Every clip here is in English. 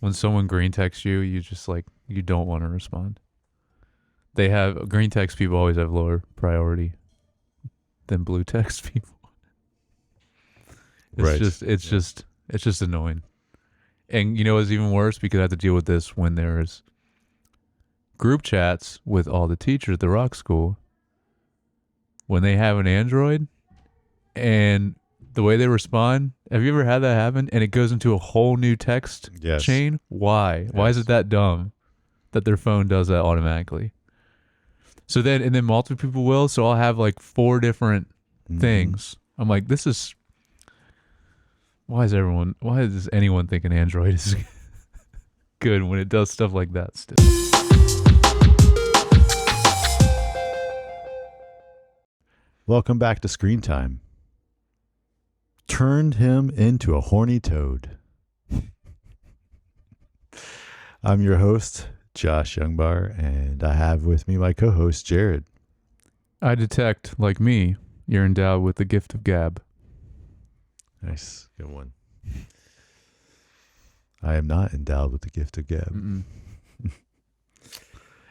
when someone green texts you, you just like you don't want to respond. They have green text people always have lower priority than blue text people. It's just annoying. And you know what's even worse? Because I have to deal with this when there's group chats with all the teachers at the rock school. When they have an Android and the way they respond, have you ever had that happen? And it goes into a whole new text chain? Why? Yes. Why is it that dumb that their phone does that automatically? So then multiple people will. So I'll have like 4 different things. I'm like, this is... Why is anyone thinking Android is good when it does stuff like that still? Welcome back to Screen Time. Turned him into a horny toad. I'm your host, Josh Youngbar, and I have with me my co-host, Jared. I detect, like me, you're endowed with the gift of gab. Nice. Good one. I am not endowed with the gift of gab.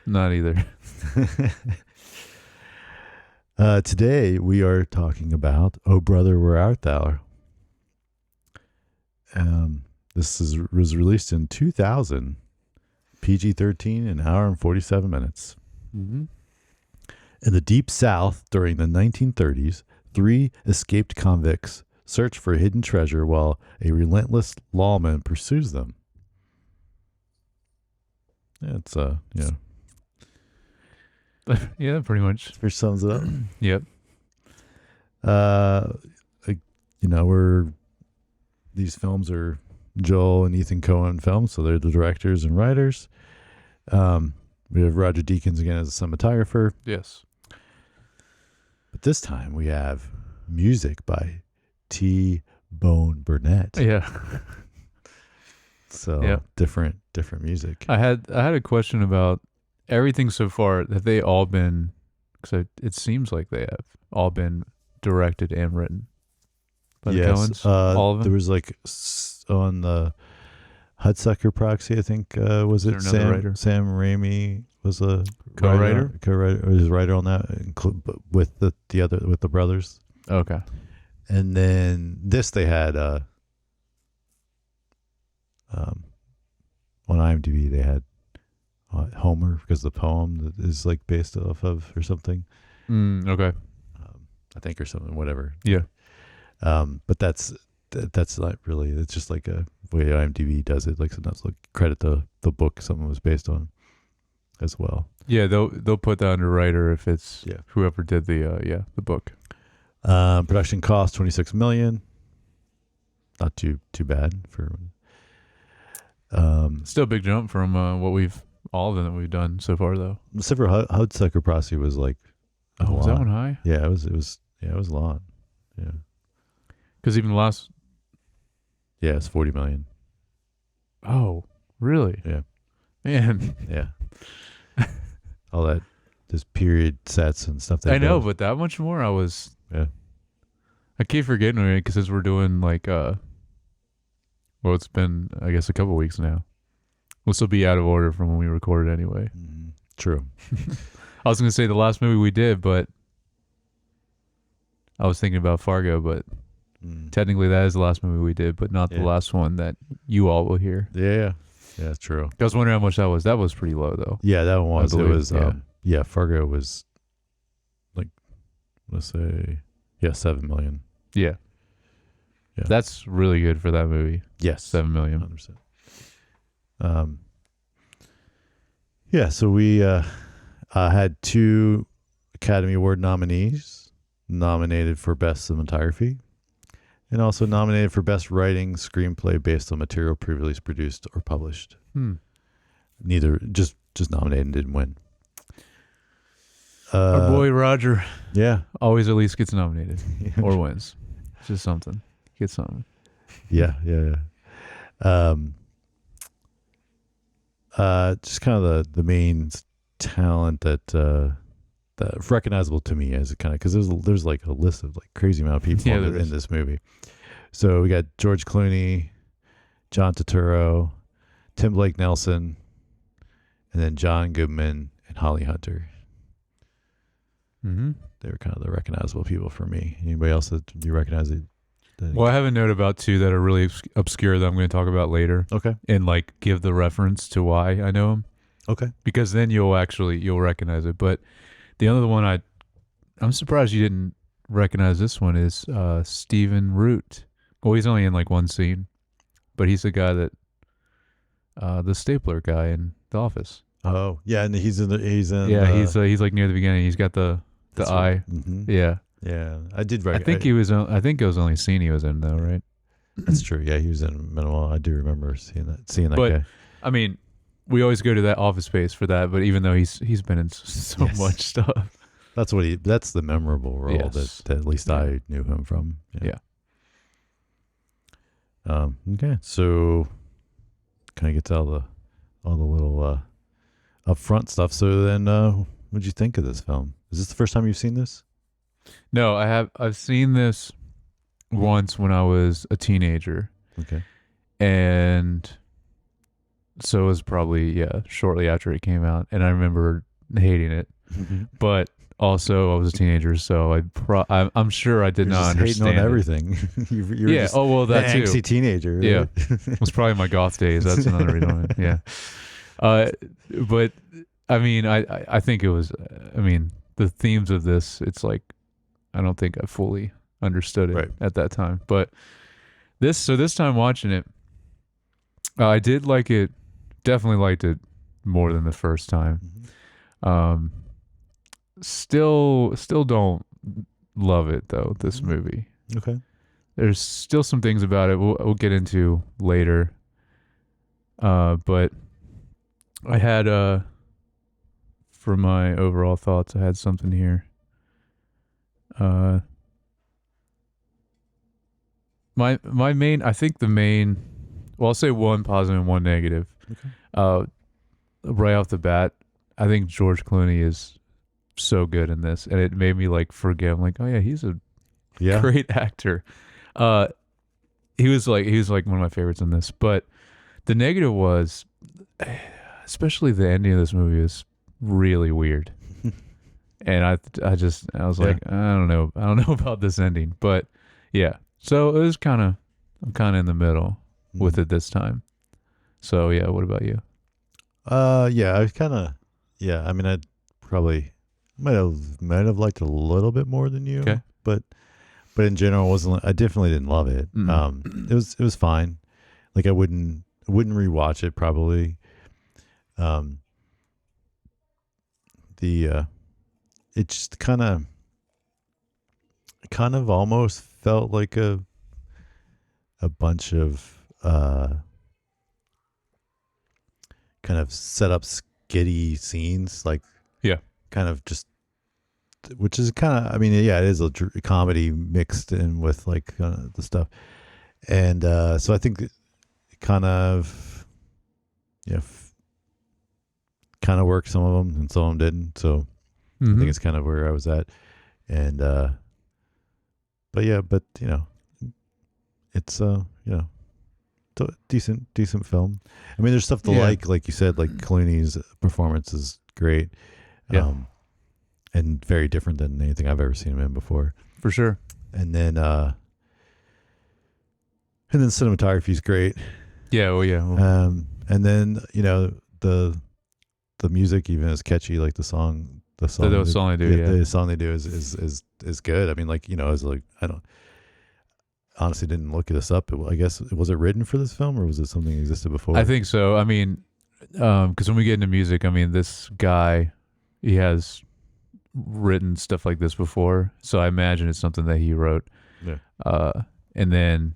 Not either. Today we are talking about Oh Brother, Where Art Thou? This was released in 2000, PG-13, an hour and 47 minutes. Mm-hmm. In the Deep South during the 1930s, 3 escaped convicts search for hidden treasure while a relentless lawman pursues them. Yeah, it's yeah, pretty much. Which sums it up. Yep. These films are Joel and Ethan Coen films, so they're the directors and writers. We have Roger Deakins again as a cinematographer. Yes. But this time we have music by T-Bone Burnett. Yeah. So different music. I had a question about everything so far. Have they all been? Because it seems like they have all been directed and written by the Coens. All of them. There was like on the Hudsucker Proxy, I think was it Sam Raimi was a co-writer. Was writer on that with the brothers. Okay. And then this they had on IMDb they had Homer because the poem that is like based off of or something. Okay. I think or something, whatever. Yeah. But that's not really. It's just like a way IMDb does it. Like sometimes they'll credit the book something was based on as well. Yeah, they'll put that under writer if it's whoever did the book. Production cost $26 million. Not too bad for. Still a big jump from all of them that we've done so far, though. Except for Hudsucker Proxy was like. Was that one high? Yeah, it was a lot. Yeah. Because even the last. Yeah, it's $40 million. Oh, really? Yeah. Man. Yeah. All that, this period sets and stuff. I know, but that much more, Yeah. I keep forgetting it because we're doing like, it's been, I guess, a couple weeks now. We'll still be out of order from when we recorded anyway. True. I was going to say the last movie we did, but I was thinking about Fargo, but technically that is the last movie we did, but not the last one that you all will hear. Yeah. Yeah, true. I was wondering how much that was. That was pretty low, though. Yeah, that one was. It was, Fargo was like, let's say, 7 million. Yeah. Yeah. That's really good for that movie. Yes. 7 million. 100%. So we had 2 Academy Award nominees nominated for Best Cinematography and also nominated for Best Writing Screenplay based on material previously produced or published. Neither, just nominated and didn't win. Our boy Roger. Yeah. Always at least gets nominated or wins. It's just something. Gets something. Yeah. Just kind of the main talent that's recognizable to me as a kind of, because there's like a list of like crazy amount of people in this movie. So we got George Clooney, John Turturro, Tim Blake Nelson, and then John Goodman and Holly Hunter. Mm-hmm. They were kind of the recognizable people for me. Anybody else that you recognize? Well, I have a note about two that are really obscure that I'm going to talk about later. Okay. And like give the reference to why I know them. Okay. Because then you'll recognize it. But the other one I'm surprised you didn't recognize this one is Stephen Root. Well, he's only in like one scene, but he's the guy that the stapler guy in The Office. Oh yeah, and he's in. He's like near the beginning. He's got the eye. Right. Mm-hmm. Yeah. Yeah, I did. I think he was. I think it was only scene he was in though, right? That's true. Yeah, he was in minimal. I do remember seeing that But, guy. I mean, we always go to that Office Space for that. But even though he's been in so much stuff, that's the memorable role that at least I knew him from. Yeah. Okay, so kind of get to all the little upfront stuff. So then, what'd you think of this film? Is this the first time you've seen this? No, I've seen this once when I was a teenager. Okay. And so it was probably shortly after it came out, and I remember hating it. Mm-hmm. But also I was a teenager, so I'm sure I did You're not just understand hating on it. everything. You're Yeah. just Oh well, that an too. angsty teenager. Right? Yeah. It was probably my goth days. That's another reason. Yeah. But I mean, I think it was. I mean, the themes of this. It's like I don't think I fully understood it at that time. But this time watching it, I did like it. Definitely liked it more than the first time. Mm-hmm. Still don't love it though. This movie. Okay. There's still some things about it we'll get into later. But I had for my overall thoughts, I had something here. My main, I think the main, well, I'll say one positive and one negative. Okay. Right off the bat, I think George Clooney is so good in this, and it made me like forget. I'm like, oh yeah, he's a great actor. He was like one of my favorites in this. But the negative was, especially the ending of this movie is really weird. And I was like, I don't know about this ending, but yeah. So it was I'm kind of in the middle with it this time. So yeah, what about you? Yeah, I was kind of, I mean, I probably might have liked it a little bit more than you. Okay. But in general, I definitely didn't love it. Mm-hmm. It was fine. Like I wouldn't rewatch it probably. It just kind of almost felt like a bunch of kind of set up skitty scenes, like kind of just, which is kind of, I mean, it is a comedy mixed in with like the stuff, and so I think it kind of kind of worked, some of them, and some of them didn't. So I think it's kind of where I was at, and but it's decent film. I mean, there's stuff to like you said, like Clooney's performance is great, and very different than anything I've ever seen him in before, for sure. And then cinematography is great. Yeah, well, yeah. And then the music even is catchy, like the song they do. The song they do is good. I mean, like, as like, I don't honestly didn't look this up. I guess, was it written for this film or was it something that existed before? I think so. I mean, because when we get into music, I mean, this guy, he has written stuff like this before, so I imagine it's something that he wrote. Yeah. And then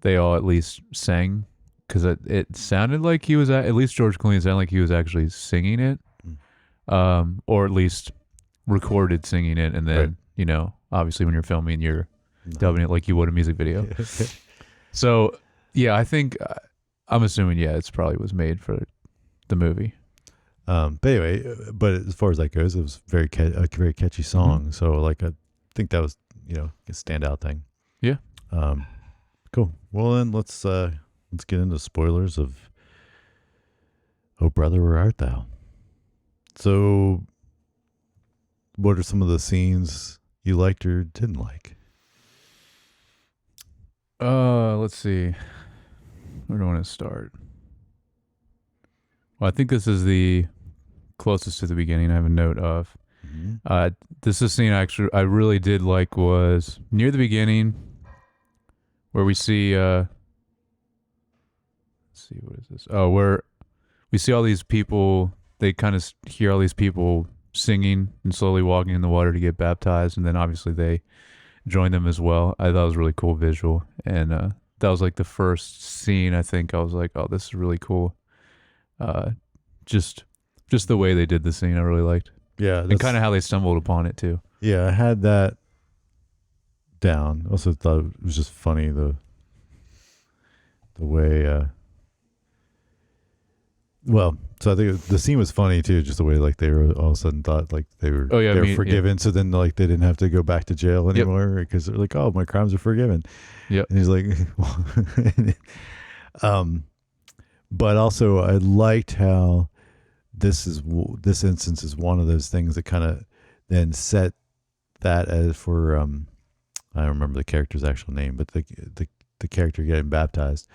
they all at least sang, because it sounded like he was at least George Clooney sounded like he was actually singing it, or at least recorded singing it, and then obviously when you're filming, you're dubbing it like you would a music video. So yeah, I think I'm assuming it's probably was made for the movie. But anyway, as far as that goes, it was a very catchy song. Mm-hmm. So like, I think that was a standout thing. Yeah. Cool. Well then, let's get into spoilers of Oh, brother, where art thou? So, what are some of the scenes you liked or didn't like? Let's see. Where do I want to start? Well, I think this is the closest to the beginning. I have a note of. Mm-hmm. This is a scene I really did like was near the beginning where we see let's see, what is this? Oh, where we see all these people. They kind of hear all these people singing and slowly walking in the water to get baptized, and then obviously they join them as well. I thought it was a really cool visual, and that was like the first scene. I think I was like, oh, this is really cool. Uh, just the way they did the scene, I really liked, Yeah, and kind of how they stumbled upon it too. Yeah, I had that down. Also thought it was just funny the way. Well, so I think the scene was funny too, just the way like they were all of a sudden thought like they were they were forgiven, so then like they didn't have to go back to jail anymore because they're like, oh, my crimes are forgiven. Yep. And he's like, but also I liked how this instance is one of those things that kind of then set that as for I don't remember the character's actual name, but the character getting baptized,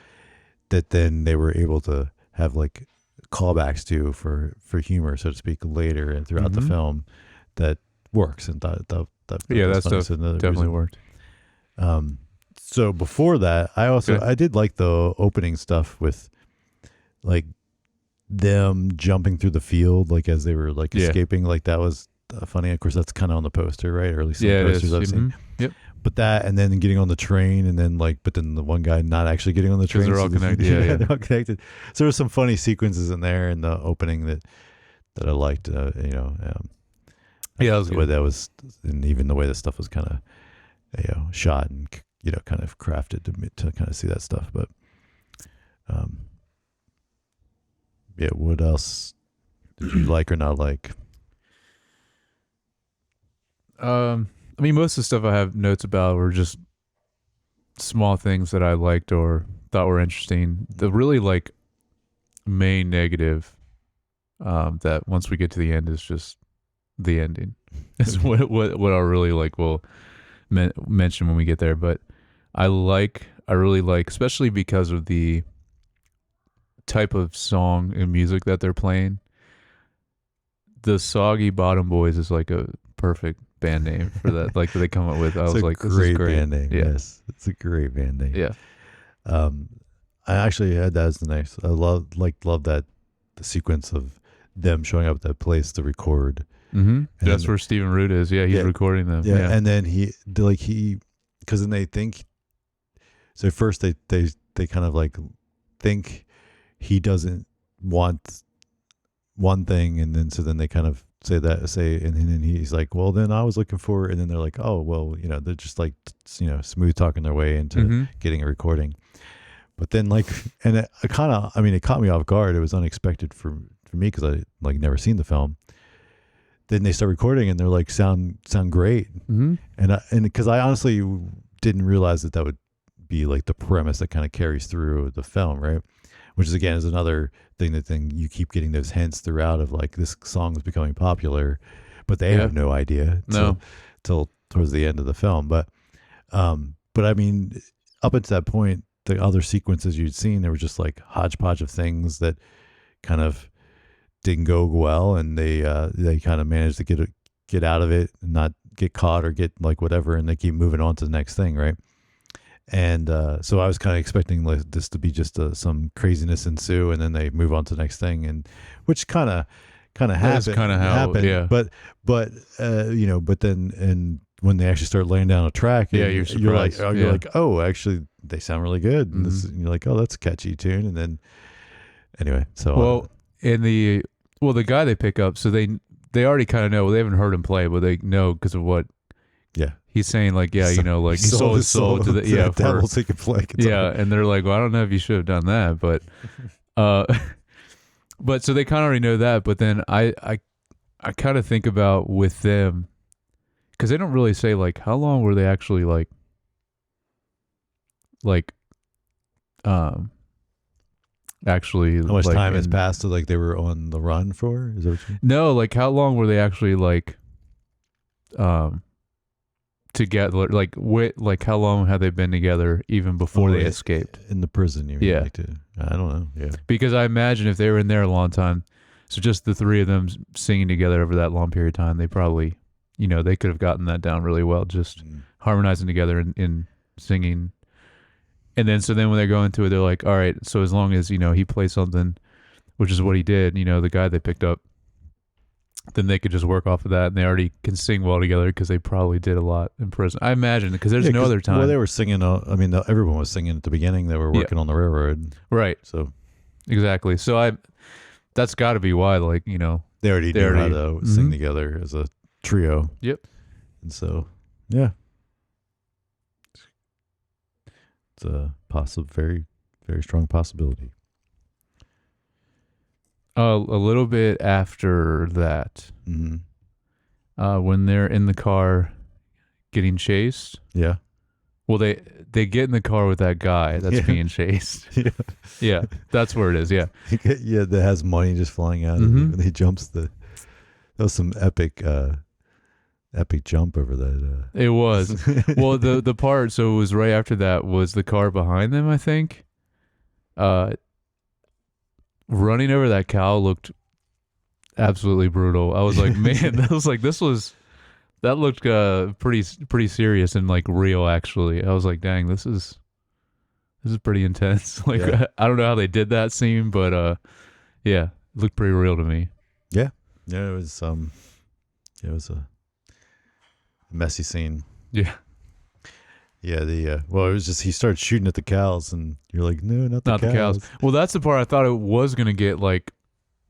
that then they were able to have like callbacks to for humor, so to speak, later and throughout the film that works, and that stuff definitely worked. So before that, I did like the opening stuff with like them jumping through the field, like as they were like escaping, like that was funny. Of course, that's kind of on the poster, right? Or at least some posters I've seen. Yep. But that, and then getting on the train, and then but then the one guy not actually getting on the train. They're all connected. They're all connected. So there was some funny sequences in there in the opening that I liked. That was the way that was, and even the way the stuff was kind of, shot and kind of crafted to kind of see that stuff. But, what else did you like or not like? I mean, most of the stuff I have notes about were just small things that I liked or thought were interesting. The really like main negative, that once we get to the end is just the ending. Is what I really like will mention when we get there. But I really like, especially because of the type of song and music that they're playing. The Soggy Bottom Boys is like a perfect band name for that, like that they come up with. I was like, this is great band name. Yeah. Yes, it's a great band name. Yeah. I actually had that as the nice. I love that the sequence of them showing up at that place to record. Mm-hmm. That's where Stephen Root is. Yeah, he's recording them. Yeah, and then because then they think. So first they kind of like think he doesn't want one thing, and then so then they kind of say, and then he's like, well, then I was looking for, and then they're like, oh, well, they're just like, smooth talking their way into getting a recording. But then and it caught me off guard. It was unexpected for me because I like never seen the film. Then they start recording and they're like, sound great. Mm-hmm. And because I honestly didn't realize that would be like the premise that kind of carries through the film, right? Which is again is another thing that you keep getting those hints throughout of like this song is becoming popular, but they have no idea till towards the end of the film. But I mean, up until that point, the other sequences you'd seen, they were just like hodgepodge of things that kind of didn't go well, and they kind of managed to get out of it and not get caught or get like whatever, and they keep moving on to the next thing, right? And so I was kind of expecting like this to be just some craziness ensue, and then they move on to the next thing, and which kind of happened. That's kind of how happened. Yeah. But then and when they actually start laying down a track, you're surprised. You're like, oh, actually they sound really good. And you're like, oh, that's a catchy tune. And then anyway, so the guy they pick up, so they already kind of know. Well, they haven't heard him play, but they know because of what. Yeah. He's saying like, like he sold his soul to the devil so he could play guitar. Yeah, and they're like, well, I don't know if you should have done that, but but so they kind of already know that. But then I kind of think about with them, because they don't really say like how long were they actually like actually. How much like, time has passed? Like they were on the run for? Is that what you? No, like how long were they actually like together? Like how long had they been together even before they escaped? In the prison, you mean? Yeah. I don't know. Yeah. Because I imagine if they were in there a long time, so just the three of them singing together over that long period of time, they probably, they could have gotten that down really well, just harmonizing together in singing. And then, so then when they go into it, they're like, all right, so as long as, he plays something, which is what he did, the guy they picked up, then they could just work off of that, and they already can sing well together because they probably did a lot in prison. I imagine, because there's no other time. Well, they were singing. Everyone was singing at the beginning. They were working on the railroad, right? So exactly. So that's got to be why, like, they already knew how to sing together as a trio. Yep. And so, yeah, it's a very, very strong possibility. A little bit after that, when they're in the car getting chased. Yeah. Well, they get in the car with that guy that's being chased. Yeah, that's where it is. Yeah. Yeah, that has money just flying out. And he jumps that was some epic jump over that. It was. Well, the part, so it was right after that was the car behind them, I think. Running over that cow looked absolutely brutal. I was like, man, that looked pretty serious and like real, actually. I was like, dang, this is pretty intense. Like, yeah. I don't know how they did that scene, but yeah, it looked pretty real to me. Yeah. Yeah, it was a messy scene. Yeah. Yeah, it was just he started shooting at the cows, and you're like, no, not the cows. Well, that's the part I thought it was gonna get like.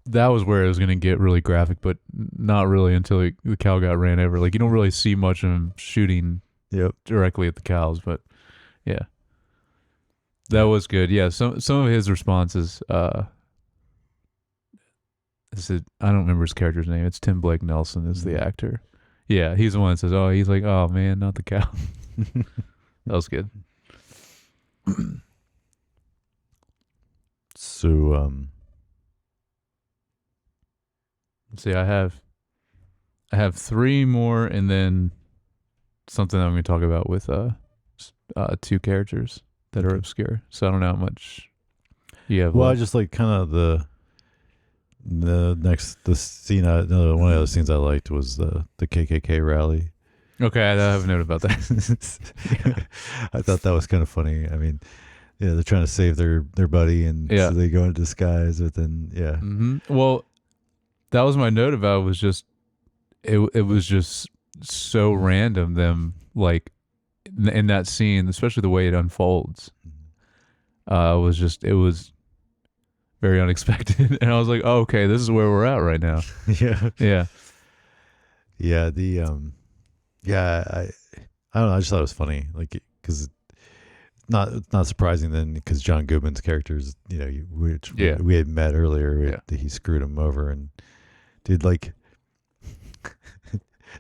That was where it was gonna get really graphic, but not really until the cow got ran over. Like, you don't really see much of him shooting directly at the cows, but yeah, that was good. Yeah, some of his responses. I don't remember his character's name. It's Tim Blake Nelson is the actor. Yeah, he's the one that says, "Oh, he's like, oh man, not the cow." That was good. So, see, I have three more, and then something I'm going to talk about with two characters that are obscure. So I don't know how much you have. Well, I just like kind of the scene. One of the other scenes I liked was the KKK rally. Okay, I have a note about that. I thought that was kind of funny. I mean, they're trying to save their buddy, and so they go into disguise, but then Well, that was my note about it. Was just it was just so random, them like in that scene, especially the way it unfolds. It was very unexpected, and I was like, oh, okay, this is where we're at right now. I don't know. I just thought it was funny, like, because it's not surprising then, because John Goodman's characters, we had met earlier, he screwed him over, and did like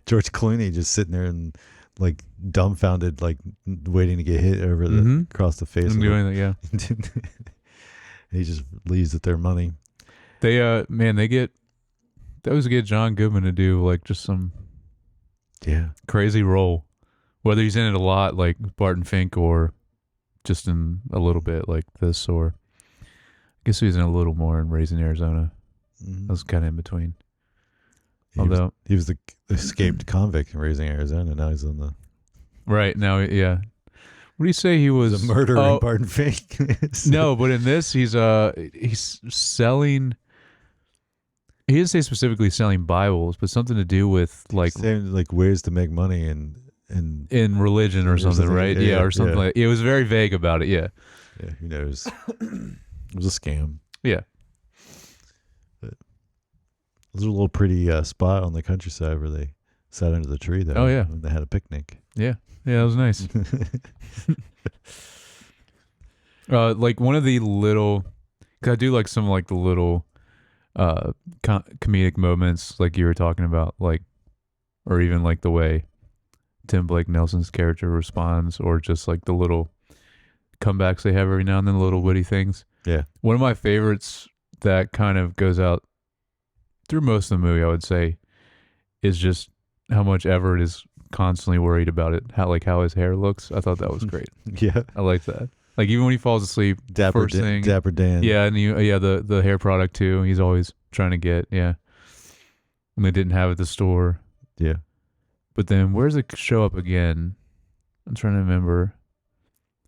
George Clooney just sitting there and like dumbfounded, like waiting to get hit over across the face. Doing that, He just leaves with their money. They always get John Goodman to do like just some crazy role, whether he's in it a lot like Barton Fink or just in a little bit like this, or I guess he was in a little more in Raising Arizona. I was kind of in between. He was the escaped convict in Raising Arizona. Now he's on the right now. Yeah. What do you say he was? The murderer in Barton Fink. No, but in this, he's selling. He didn't say specifically selling Bibles, but something to do with like ways to make money and in religion or something, right? Yeah, or something. Like, it was very vague about it. Yeah. Yeah. Who knows? It was a scam. Yeah. But there's a little pretty spot on the countryside where they sat under the tree there. Oh yeah. And they had a picnic. Yeah. Yeah, it was nice. Like one of the little, cause I do like some like the little comedic moments like you were talking about, like, or even like the way Tim Blake Nelson's character responds, or just like the little comebacks they have every now and then, the little witty things. Yeah. One of my favorites that kind of goes out through most of the movie, I would say, is just how much Everett is constantly worried about it, how his hair looks. I thought that was great. Yeah. I like that. Like even when he falls asleep, first thing, Dapper Dan. yeah, and the hair product too. He's always trying to get, yeah. And they didn't have it at the store. Yeah. But then where does it show up again? I'm trying to remember.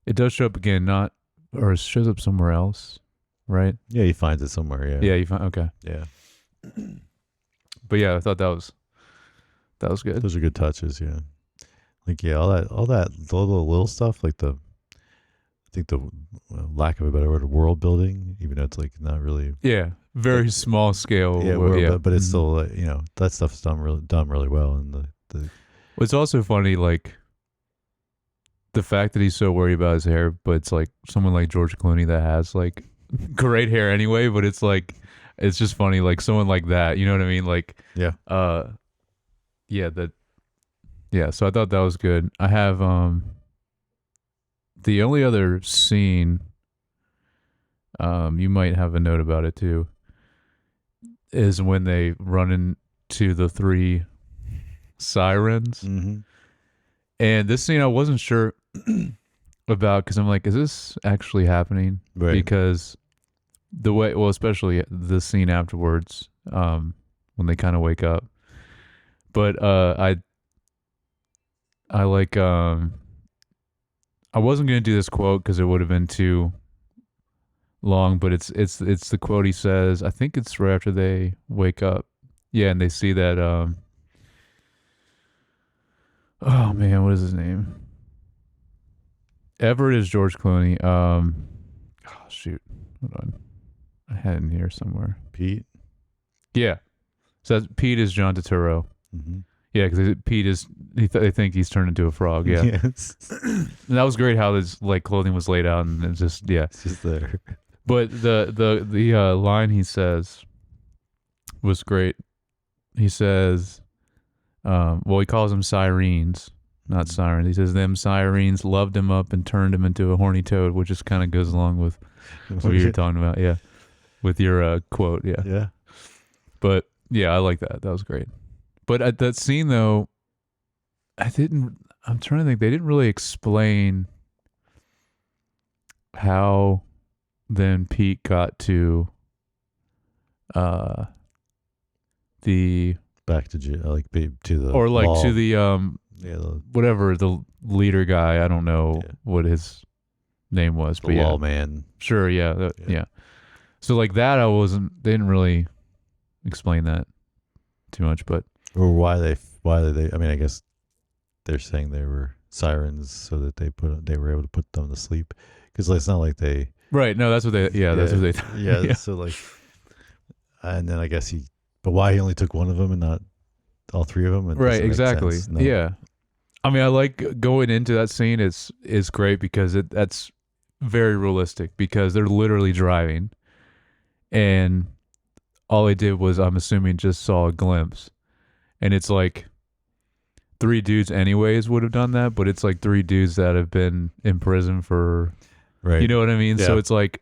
It does show up again, or it shows up somewhere else, right? Yeah, he finds it somewhere. Yeah. Yeah, you find okay. Yeah. But yeah, I thought that was good. Those are good touches. Yeah. Like all the little stuff, like I think the lack of a better word, world building, even though it's like not really. Yeah, very small scale. Yeah, but it's still that stuff's done really well, and the. It's also funny, like the fact that he's so worried about his hair, but it's like someone like George Clooney that has like great hair anyway, but it's like it's just funny, like someone like that, you know what I mean? Like yeah, so I thought that was good. I have the only other scene, you might have a note about it too, is when they run into the 3 sirens. Mm-hmm. And this scene I wasn't sure about, because I'm like, is this actually happening? Right. Because the way, well, especially the scene afterwards, when they kind of wake up. But I like I wasn't gonna do this quote because it would have been too long, but it's the quote he says. I think it's right after they wake up. Yeah, and they see that oh man, what is his name? Everett is George Clooney. Oh shoot, hold on, I had it in here somewhere. Pete. Yeah, so Pete is John Turturro. Mm-hmm. Yeah, because Pete is they think he's turned into a frog. Yeah, Yes. and that was great how his like clothing was laid out, and it's just It's just there. But the line he says was great. He says, well, he calls them sirens, not sirens. He says them sirens loved him up and turned him into a horny toad, which just kind of goes along with what you're talking about. Yeah, with your quote. Yeah. Yeah. But yeah, I like that. That was great. But at that scene though, I'm trying to think. They didn't really explain how then Pete got to the Back to to the or like wall. to the whatever the leader guy. I don't know what his name was, the but wall yeah, man. sure, yeah, yeah. So like that, they didn't really explain that too much, but Or why they I mean, I guess they're saying they were sirens so that they were able to put them to sleep, because it's not like they right. No, that's what they. Yeah, that's what they. yeah, yeah. So like, and then I guess but why he only took one of them and not all 3 of them? It Right, doesn't make exactly. sense. No. Yeah. I mean, I like going into that scene is great because that's very realistic, because they're literally driving and all they did was, I'm assuming, just saw a glimpse. And it's like 3 dudes anyways would have done that, but it's like 3 dudes that have been in prison for, Right. you know what I mean? Yeah. So it's like,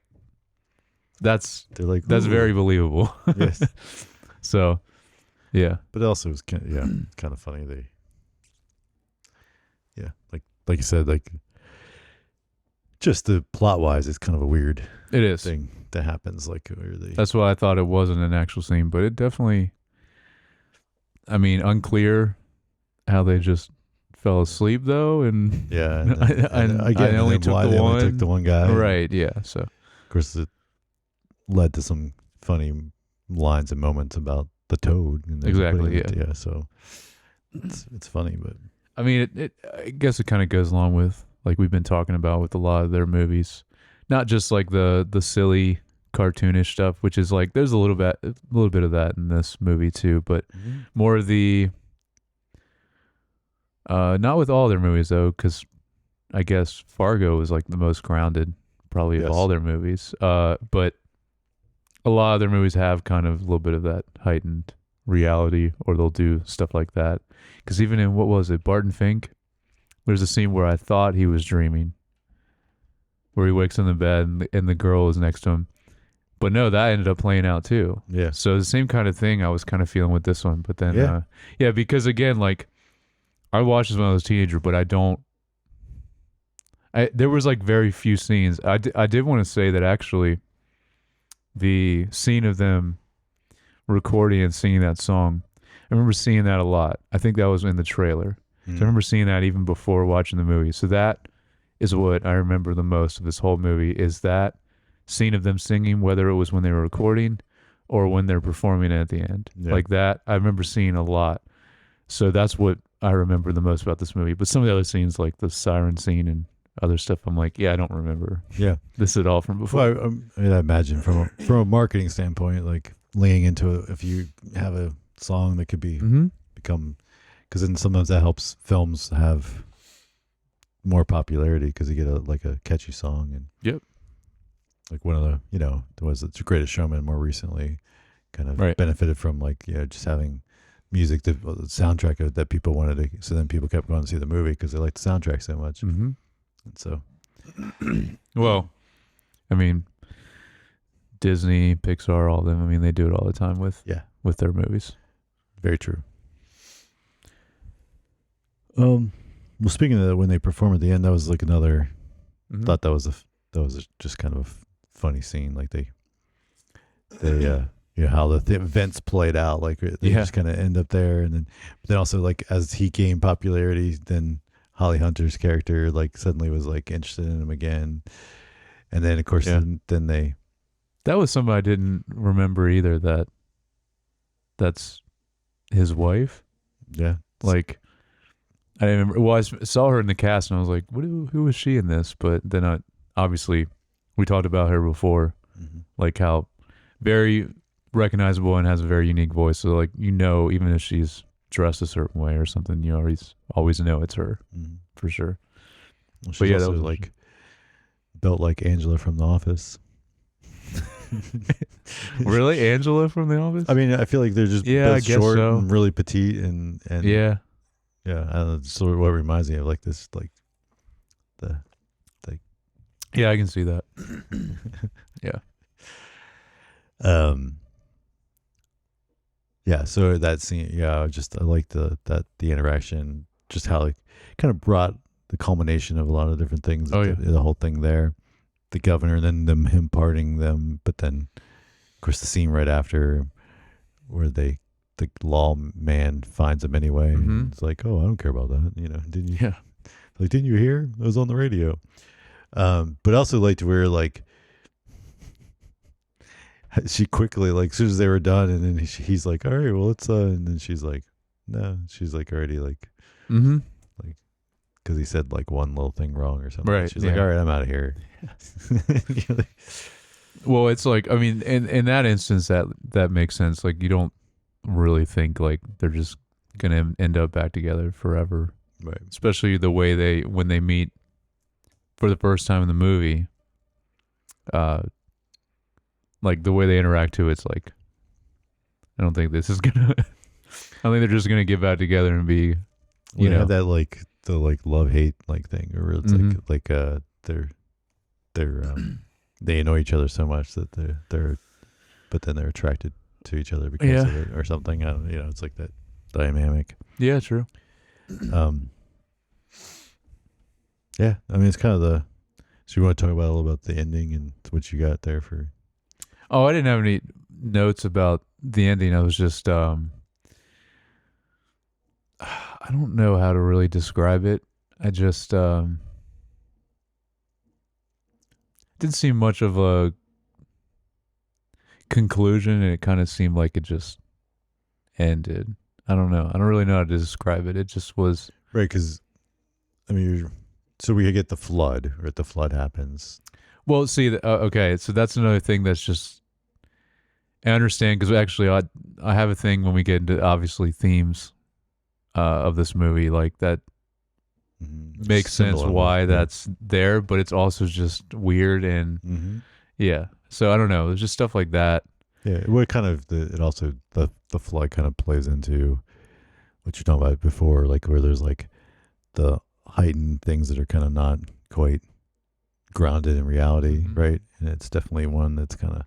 They're like, that's "Ooh." very believable. Yes. So, yeah. But also it was kind of funny. Like you said, like just the plot wise, it's kind of a weird It is. thing that happens. Like where they, That's why I thought it wasn't an actual scene, but it definitely, I mean, unclear how they just fell asleep though, and yeah, and I get I only then took why the they one. only took the one guy, Right? Yeah. So Of course, it led to some funny lines and moments about the toad. And Exactly, yeah. So it's funny, but I mean, I guess it kind of goes along with like we've been talking about with a lot of their movies, not just like the silly cartoonish stuff, which is like there's a little bit of that in this movie too, but more of the not with all their movies though, because I guess Fargo is like the most grounded probably of Yes. all their movies, but a lot of their movies have kind of a little bit of that heightened reality, or they'll do stuff like that. Because even in, what was it, Barton Fink, there's a scene where I thought he was dreaming, where he wakes in the bed and the girl is next to him. But no, that ended up playing out too. Yeah. So the same kind of thing I was kind of feeling with this one. But then, Yeah. yeah, because again, like I watched this when I was a teenager, but there was like very few scenes. I did want to say that actually the scene of them recording and singing that song, I remember seeing that a lot. I think that was in the trailer. So I remember seeing that even before watching the movie. So that is what I remember the most of this whole movie, is that scene of them singing, whether it was when they were recording or when they're performing at the end. Yeah. Like that, I remember seeing a lot. So that's what I remember the most about this movie. But some of the other scenes, like the siren scene and other stuff, I'm like, yeah, I don't remember this at all from before. Well, I imagine from a marketing standpoint, like leaning into it, if you have a song that could be become, because then sometimes that helps films have more popularity because you get a catchy song. And Yep. like one of the, there was The Greatest Showman more recently kind of benefited from like, just having music, the soundtrack that people wanted to, so then people kept going to see the movie because they liked the soundtrack so much. Mm-hmm. And so, well, I mean, Disney, Pixar, all of them, I mean, they do it all the time with their movies. Very true. Well, speaking of that, when they perform at the end, that was like another. Thought that was just kind of a funny scene. Like they how the events played out. Like they just kind of end up there, and then also like as he gained popularity, then Holly Hunter's character like suddenly was like interested in him again, and then of course then they. That was something I didn't remember either. That's his wife. Yeah, like. I didn't remember. Well, I saw her in the cast, and I was like, who was she in this? But then, obviously, we talked about her before, like how very recognizable and has a very unique voice. So, like, even if she's dressed a certain way or something, you always know it's her, for sure. Well, but yeah, that was like built like Angela from The Office. Really, Angela from The Office? I mean, I feel like they're just both short and really petite, and yeah. Yeah, I don't know, it's sort of what reminds me of like this, like yeah, I can see that. Yeah. Yeah. So that scene, I like the interaction, just how it kind of brought the culmination of a lot of different things. The whole thing there, the governor, and then him parting them, but then of course the scene right after where the lawman finds him anyway. It's like, oh, I don't care about that. Didn't you? Yeah. Like, didn't you hear? It was on the radio. But also like to where like she quickly, like as soon as they were done, and then he's like, all right, well, it's and then she's like, no, she's like already like, like because he said like one little thing wrong or something. Right. She's like, all right, I'm out of here. Well, it's like, I mean, in that instance, that makes sense. Like, you don't really think like they're just gonna end up back together forever, right? Especially the way when they meet for the first time in the movie, like the way they interact too. It's like, I don't think this is gonna. I think they're just gonna get back together and be, they have that like the like love hate like thing, or it's like they're they annoy each other so much that they're but then they're attracted to each other because of it or something. I don't, it's like that dynamic. Yeah, true. Yeah, I mean, it's kind of so you want to talk about a little about the ending and what you got there for? Oh, I didn't have any notes about the ending. I was just, I don't know how to really describe it. I just, didn't seem much of a conclusion, and it kind of seemed like it just ended. I don't know. I don't really know how to describe it. It just was. Right, because, I mean, so we get the flood, or the flood happens. Well, see, okay, so that's another thing that's just, I understand, because actually I have a thing when we get into, obviously, themes of this movie, like that makes sense why that's there, but it's also just weird, and yeah. So I don't know. There's just stuff like that. Yeah, what kind of it also the flood kind of plays into what you're talking about before, like where there's like the heightened things that are kind of not quite grounded in reality, Mhm. right? And it's definitely one that's kind of.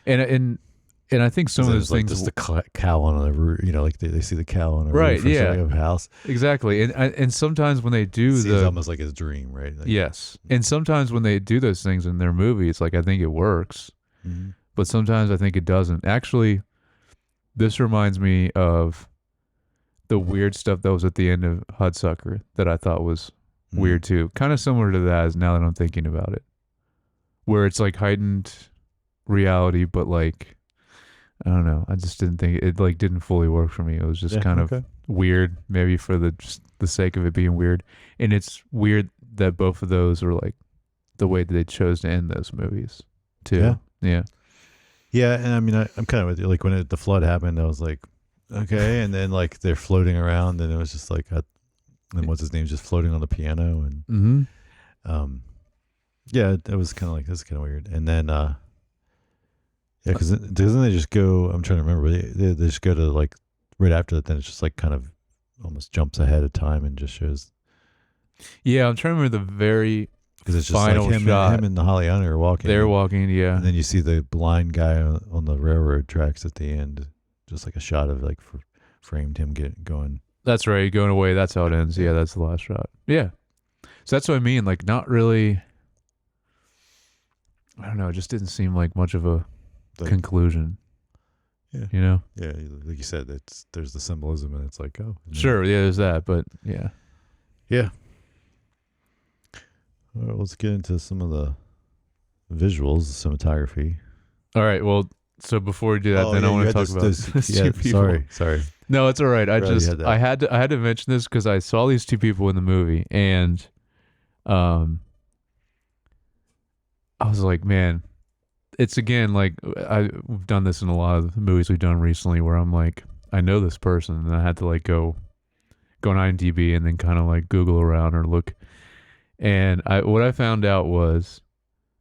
And I think some of those like things, just the cow on the roof, like they see the cow on a right? roof or Yeah, something of a house. exactly. And sometimes when they do Seems almost like his dream, right? Like, yes, and sometimes when they do those things in their movies, like I think it works, mhm. but sometimes I think it doesn't. Actually, this reminds me of the weird stuff that was at the end of Hudsucker that I thought was weird too. Kind of similar to that, as now that I'm thinking about it, where it's like heightened reality, but like I don't know. I just didn't think it like didn't fully work for me. It was just Yeah, kind okay. of weird, maybe for just the sake of it being weird. And it's weird that both of those are like the way that they chose to end those movies too. Yeah. Yeah. Yeah, and I mean, I'm kind of with you. Like when the flood happened, I was like, okay, and then like they're floating around, and it was just like, and what's his name, just floating on the piano, and Mm-hmm. yeah, it was kind of like this is kind of weird. And then yeah, because doesn't they just go? I'm trying to remember. They just go to like right after that. Then it's just like kind of almost jumps ahead of time and just shows Yeah, I'm trying to remember the very because it's just final like him, shot. him and the Hollyana are walking. They're walking, yeah. And then you see the blind guy on the railroad tracks at the end, just like a shot of like framed him going. That's right, going away. That's how it ends. Yeah, that's the last shot. Yeah. So that's what I mean. Like, not really. I don't know. It just didn't seem like much of a Like, conclusion. Yeah. You know? Yeah, like you said, there's the symbolism, and it's like, oh, Sure. Yeah, there's that. But yeah. Yeah. All right, let's get into some of the visuals, the cinematography. All right. Well, so before we do that, then I want to talk about those two people. Sorry. No, it's all right. I had that. I had to mention this because I saw these two people in the movie, and I was like, man, it's again like we've done this in a lot of the movies we've done recently, where I'm like, I know this person, and I had to like go on IMDb and then kind of like Google around or look, and what I found out was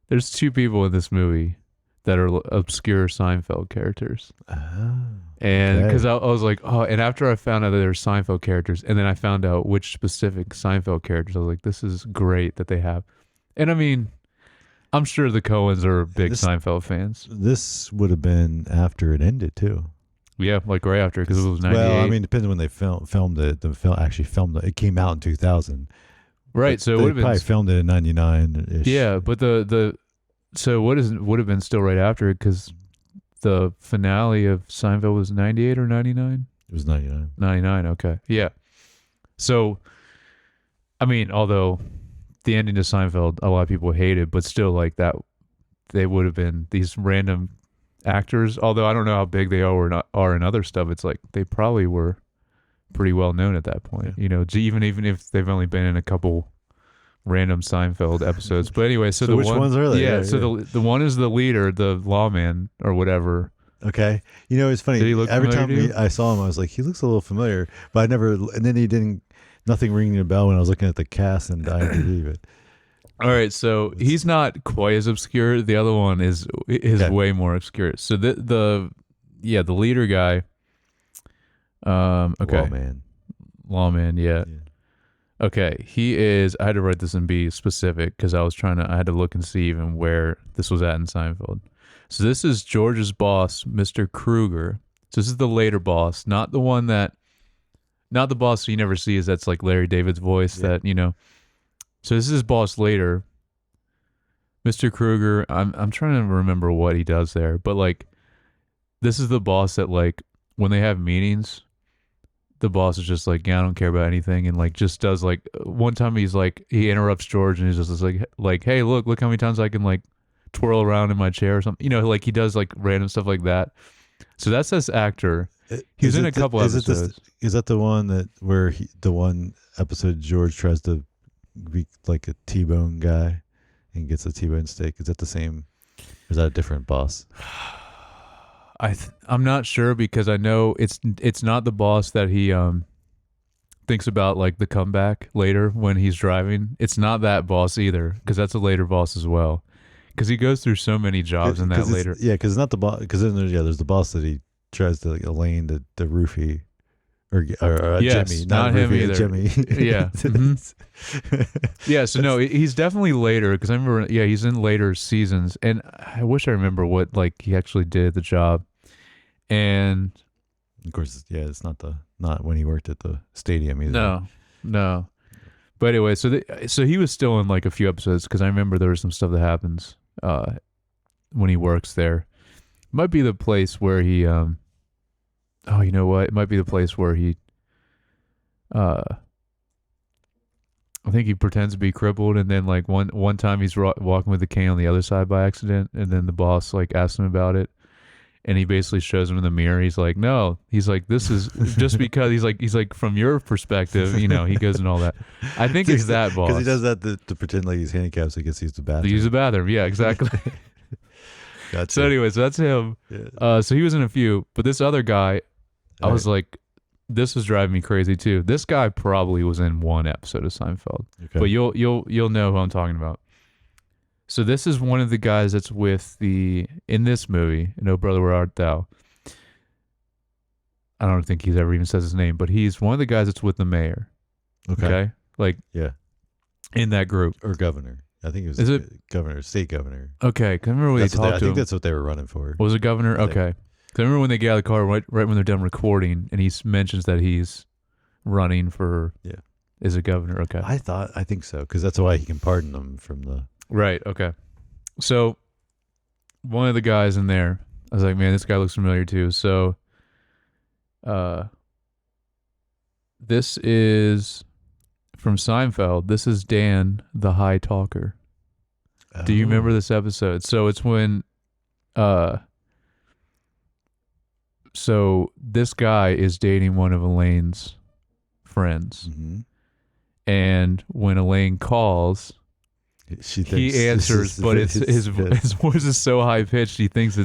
there's two people in this movie that are obscure Seinfeld characters. And because I was like, oh, and after I found out that there were Seinfeld characters, and then I found out which specific Seinfeld characters, I was like, this is great that they have. And I mean, I'm sure the Coens are big Seinfeld fans. This would have been after it ended too. Yeah, like right after, because it was 98. Well, I mean, it depends when they filmed it. The film actually filmed it. It came out in 2000. Right, so it would have been probably filmed it in 99-ish. Yeah, but so would have been still right after it, because the finale of Seinfeld was 98 or 99? It was 99. 99, okay. Yeah. So, I mean, although the ending to Seinfeld, a lot of people hated, but still, like that, they would have been these random actors. Although I don't know how big they are in other stuff. It's like they probably were pretty well known at that point. Yeah. You know, even if they've only been in a couple random Seinfeld episodes. But anyway, so the which ones are they? Yeah, so the one is the leader, the lawman or whatever. Okay. You know, it's funny. Did he look Every time familiar to you? I saw him, I was like, he looks a little familiar, but I never. And then he didn't. Nothing ringing a bell when I was looking at the cast and IMDb. But All right, so he's not quite as obscure. The other one is way more obscure. So the leader guy. Okay. Lawman. Yeah. Okay, he is. I had to write this and be specific because I had to look and see even where this was at in Seinfeld. So this is George's boss, Mr. Kruger. So this is the later boss, not the boss you never see. That's like Larry David's voice. Yeah. That, you know. So this is his boss later, Mr. Kruger. I'm trying to remember what he does there, but like, this is the boss that like when they have meetings, the boss is just like, yeah, I don't care about anything, and like just does like one time he interrupts George and he's just like, hey, look how many times I can like twirl around in my chair or something. You know, like he does like random stuff like that. So that's this actor. He's in a couple episodes. Is that the one where the one episode George tries to be like a T-bone guy and gets a T-bone steak? Is that the same? Or is that a different boss? I'm not sure because I know it's not the boss that he thinks about like the comeback later when he's driving. It's not that boss either because that's a later boss as well. Because he goes through so many jobs in that later. Yeah, because it's not the boss. Because then there's the boss that he tries to like Elaine the roofie. or Yes, Jimmy, not him Rufy, either. Jimmy. Yeah. Yeah, so no, he's definitely later because I remember. Yeah, he's in later seasons, and I wish I remember what like he actually did the job. And Of course, yeah, it's not when he worked at the stadium either. no. But anyway, so he was still in like a few episodes because I remember there was some stuff that happens when he works there. Might be the place where he oh, you know what? It might be the place where he I think he pretends to be crippled, and then like one time he's walking with the cane on the other side by accident, and then the boss like asks him about it, and he basically shows him in the mirror. He's like, no, he's like, this is just because he's like from your perspective, you know. He goes and all that. I think it's that boss because he does that to pretend like he's handicapped so he gets to use the bathroom. to use the bathroom. Yeah, exactly. Gotcha. So anyways, that's him. Yeah. So he was in a few, but this other guy, I was Right. like, this was driving me crazy too. This guy probably was in one episode of Seinfeld, Okay. but you'll know who I'm talking about. So this is one of the guys that's with in this movie, No Brother Where Art Thou. I don't think he's ever even says his name, but he's one of the guys that's with the mayor. Okay, like Yeah. in that group. Or governor. I think it was Is it- governor, state governor. Okay, 'cause I remember when That's they what they- talked I to think him. that's what they were running for. Was it governor? I think. Okay. 'Cause I remember when they get out of the car, right when they're done recording, and he mentions that he's running for. Yeah. Is it governor? Okay. I think so, because that's why he can pardon them from the. Right. Okay. So one of the guys in there, I was like, man, this guy looks familiar too. So, this is from Seinfeld. This is Dan, the high talker. Do you remember this episode? So it's when, so this guy is dating one of Elaine's friends, Mm-hmm. and when Elaine calls, She thinks he answers, but his voice is so high pitched. He thinks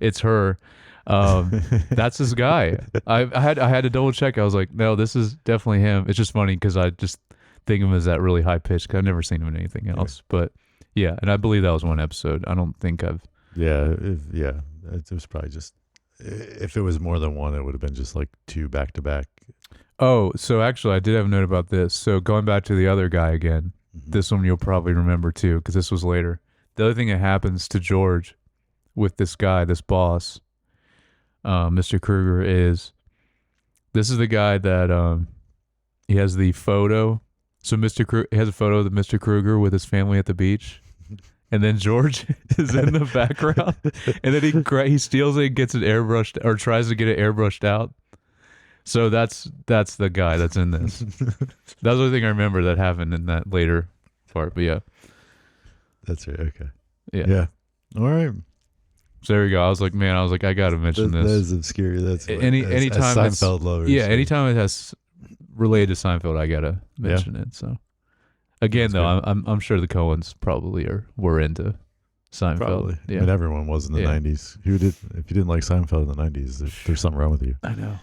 it's her. That's this guy. I had to double check. I was like, no, this is definitely him. It's just funny because I just think of him as that really high pitched. I've never seen him in anything else. But yeah, and I believe that was one episode. I don't think I've. Yeah, it was probably just. If it was more than one, it would have been just like two back to back. Oh, so actually, I did have a note about this. So going back to the other guy again, Mm-hmm. this one you'll probably remember too because this was later. The other thing that happens to George with this guy, this boss, Mr. Kruger, is this is the guy that he has the photo. So he has a photo of Mr. Kruger with his family at the beach, and then George is in the background, and then he steals it and gets it airbrushed or tries to get it airbrushed out. So that's the guy that's in this. That's the only thing I remember that happened in that later part. But yeah, That's right. Okay. yeah. All right. So there you go. I was like, I got to mention That this. is obscure. That's what, Anytime as it's- Seinfeld lovers. Yeah, anytime it has related to Seinfeld, I gotta mention it. So again, That's though, good. I'm sure the Coens probably were into Seinfeld. Probably. Yeah, I mean, everyone was in the Yeah. 90s. Who did? If you didn't like Seinfeld in the 90s, there's something wrong with you. I know.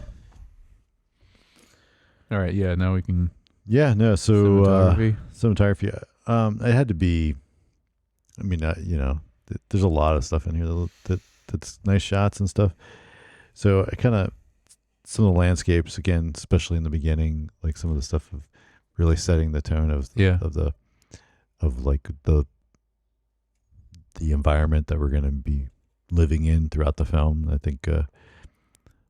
All right, yeah. Now we can Yeah. No. So cinematography. cinematography. It had to be. I mean, there's a lot of stuff in here that's nice shots and stuff. So I kind of some of the landscapes again, especially in the beginning, like some of the stuff of really setting the tone of the environment that we're going to be living in throughout the film. I think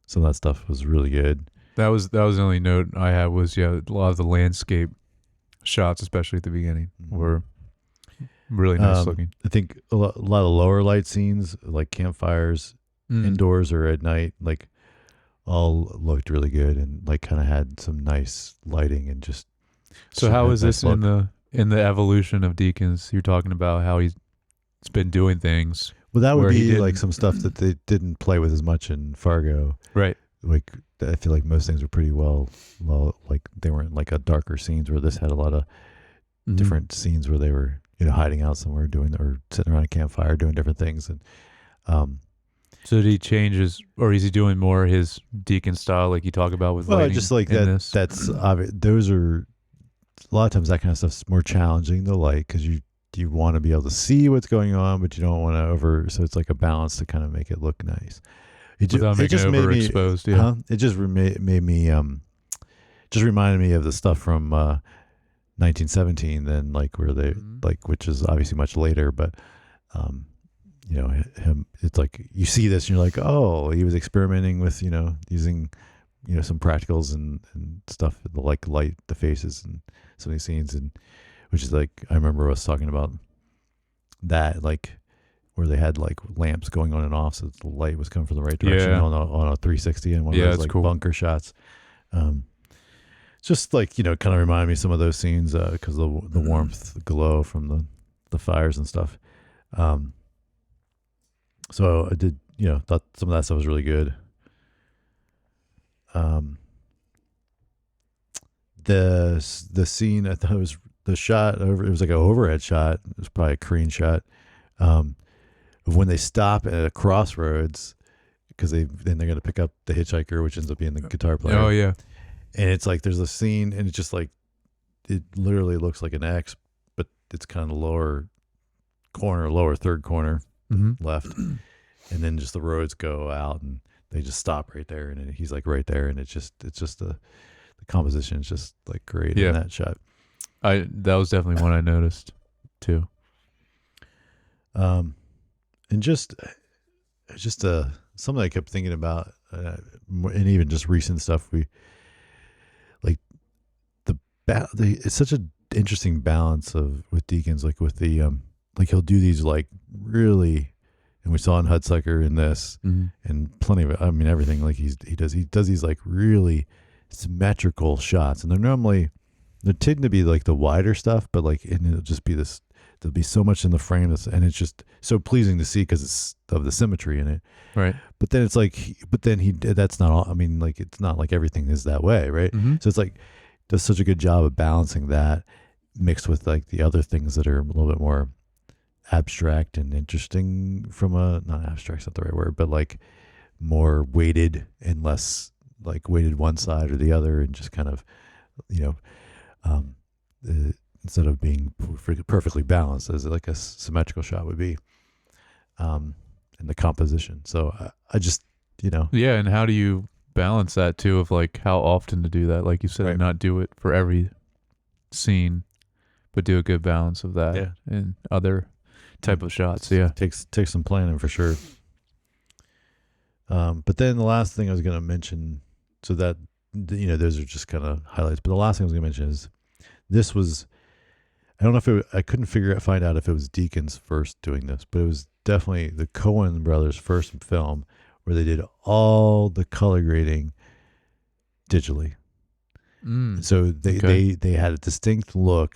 some of that stuff was really good. That was the only note I had was a lot of the landscape shots, especially at the beginning, were really nice looking. I think a lot of lower light scenes, like campfires, indoors or at night, like all looked really good and like kind of had some nice lighting and just. So how is nice this look. in the evolution of Deakins? You're talking about how he's been doing things. Well, that would where he be like didn't- some stuff that they didn't play with as much in Fargo. Right. Like I feel like most things were pretty well, like they weren't like a darker scenes where this had a lot of Mm-hmm. different scenes where they were hiding out somewhere or sitting around a campfire doing different things and So did he change or is he doing more his Deacon style like you talk about with well lighting just like in that this? that's obvious. Those are a lot of times that kind of stuff's more challenging to light because you want to be able to see what's going on but you don't want to so it's like a balance to kind of make it look nice. Without making it made me overexposed, yeah. it just made me just reminded me of the stuff from 1917, then like where they Mhm. like, which is obviously much later, but um, you know, him. It's like you see this and you're like, oh, he was experimenting with using some practicals and stuff, the like light, the faces, and some of these scenes, and which is like I remember us talking about that, like where they had like lamps going on and off, so the light was coming from the right direction Yeah. on a 360 and one of Yeah, those it's like cool. bunker shots. Um, just like kind of reminded me of some of those scenes because the warmth, the glow from the fires and stuff. Um, so I did, thought some of that stuff was really good. Um, the scene, I thought it was the shot over. It was like an overhead shot. It was probably a crane shot. Um, of when they stop at a crossroads because then they're gonna pick up the hitchhiker, which ends up being the guitar player. Oh yeah. And it's like there's a scene, and it's just like it literally looks like an X, but it's kind of lower corner, lower third corner Mm-hmm. left, and then just the roads go out, and they just stop right there, and he's like right there, and it's just the composition is just like great Yeah. in that shot. That was definitely one I noticed too. And just something I kept thinking about, and even just recent stuff. We like it's such an interesting balance with Deakins, like with the like he'll do these like really, and we saw in Hudsucker in this, Mm-hmm. and plenty of I mean everything, like he does these like really symmetrical shots, and they tend to be like the wider stuff, but like and it'll just be this. There'll be so much in the frame, and it's just so pleasing to see because it's of the symmetry in it. Right. But then it's like, that's not all. I mean, like it's not like everything is that way, right? Mm-hmm. So it's like does such a good job of balancing that mixed with like the other things that are a little bit more abstract and interesting from a not abstract's not the right word, but like more weighted and less like weighted one side or the other, and just kind of um, instead of being perfectly balanced as like a symmetrical shot would be, and the composition. So I just Yeah, and how do you balance that too? Of like how often to do that? Like you said, Right. not do it for every scene, but do a good balance of that Yeah. in other type of shots. Yeah. takes some planning for sure. But then the last thing I was going to mention, so that those are just kind of highlights. But the last thing I was going to mention is this was. I don't know if I couldn't find out if it was Deakins first doing this, but it was definitely the Coen Brothers' first film where they did all the color grading digitally. So they had a distinct look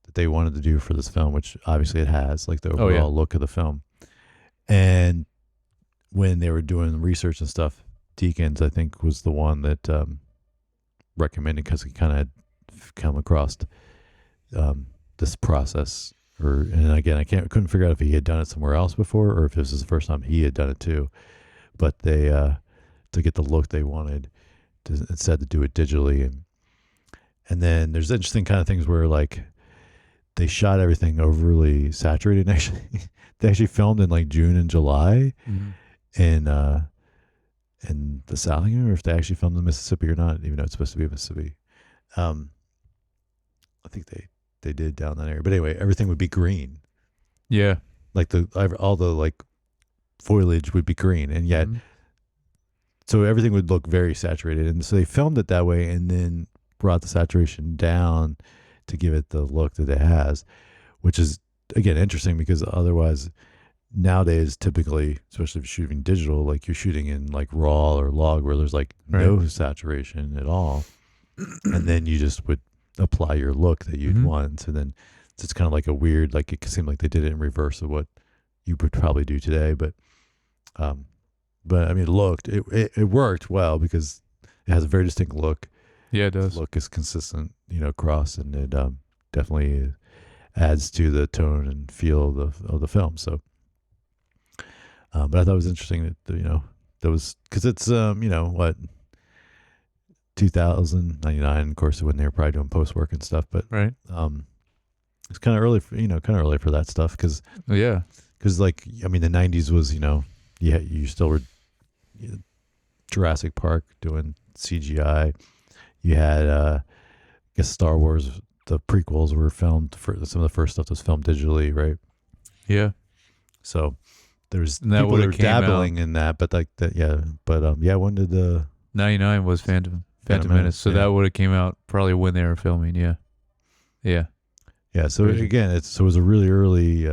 that they wanted to do for this film, which obviously it has, like the overall look of the film. And when they were doing research and stuff, Deakins, I think, was the one that recommended because he kind of had come across this process, and again, couldn't figure out if he had done it somewhere else before or if this was the first time he had done it too. But they to get the look they wanted, instead to do it digitally, and then there's interesting kind of things where like they shot everything overly saturated. And actually, they actually filmed in like June and July, in the South. I don't remember if they actually filmed in Mississippi or not, even though it's supposed to be Mississippi. I think they did down that area, but anyway, everything would be green. Yeah. Like all the like foliage would be green, and yet so everything would look very saturated. And so they filmed it that way, and then brought the saturation down to give it the look that it has, which is again interesting because otherwise nowadays typically, especially if you're shooting digital, like you're shooting in like raw or log where there's like no saturation at all, and then you just would apply your look that you'd want. So then it's kind of like a weird, like it seemed like they did it in reverse of what you would probably do today. But I mean, it worked well because it has a very distinct look. Yeah, it does. The look is consistent, across, and it definitely adds to the tone and feel of the film. So, but I thought it was interesting that that was because it's what 2099, of course, when they were probably doing post work and stuff. But it's kind of early for that stuff because like I mean the 90s was you still were Jurassic Park doing CGI. You had, I guess, Star Wars. The prequels were filmed for some of the first stuff was filmed digitally, right? Yeah. So there's And that people that would've are came out- dabbling in that, but like that, yeah. But yeah, when did the 99 was Phantom Phantom Menace. Menace, So yeah. that would have came out probably when they were filming. Yeah. Yeah. yeah? So Crazy. again, it was a really early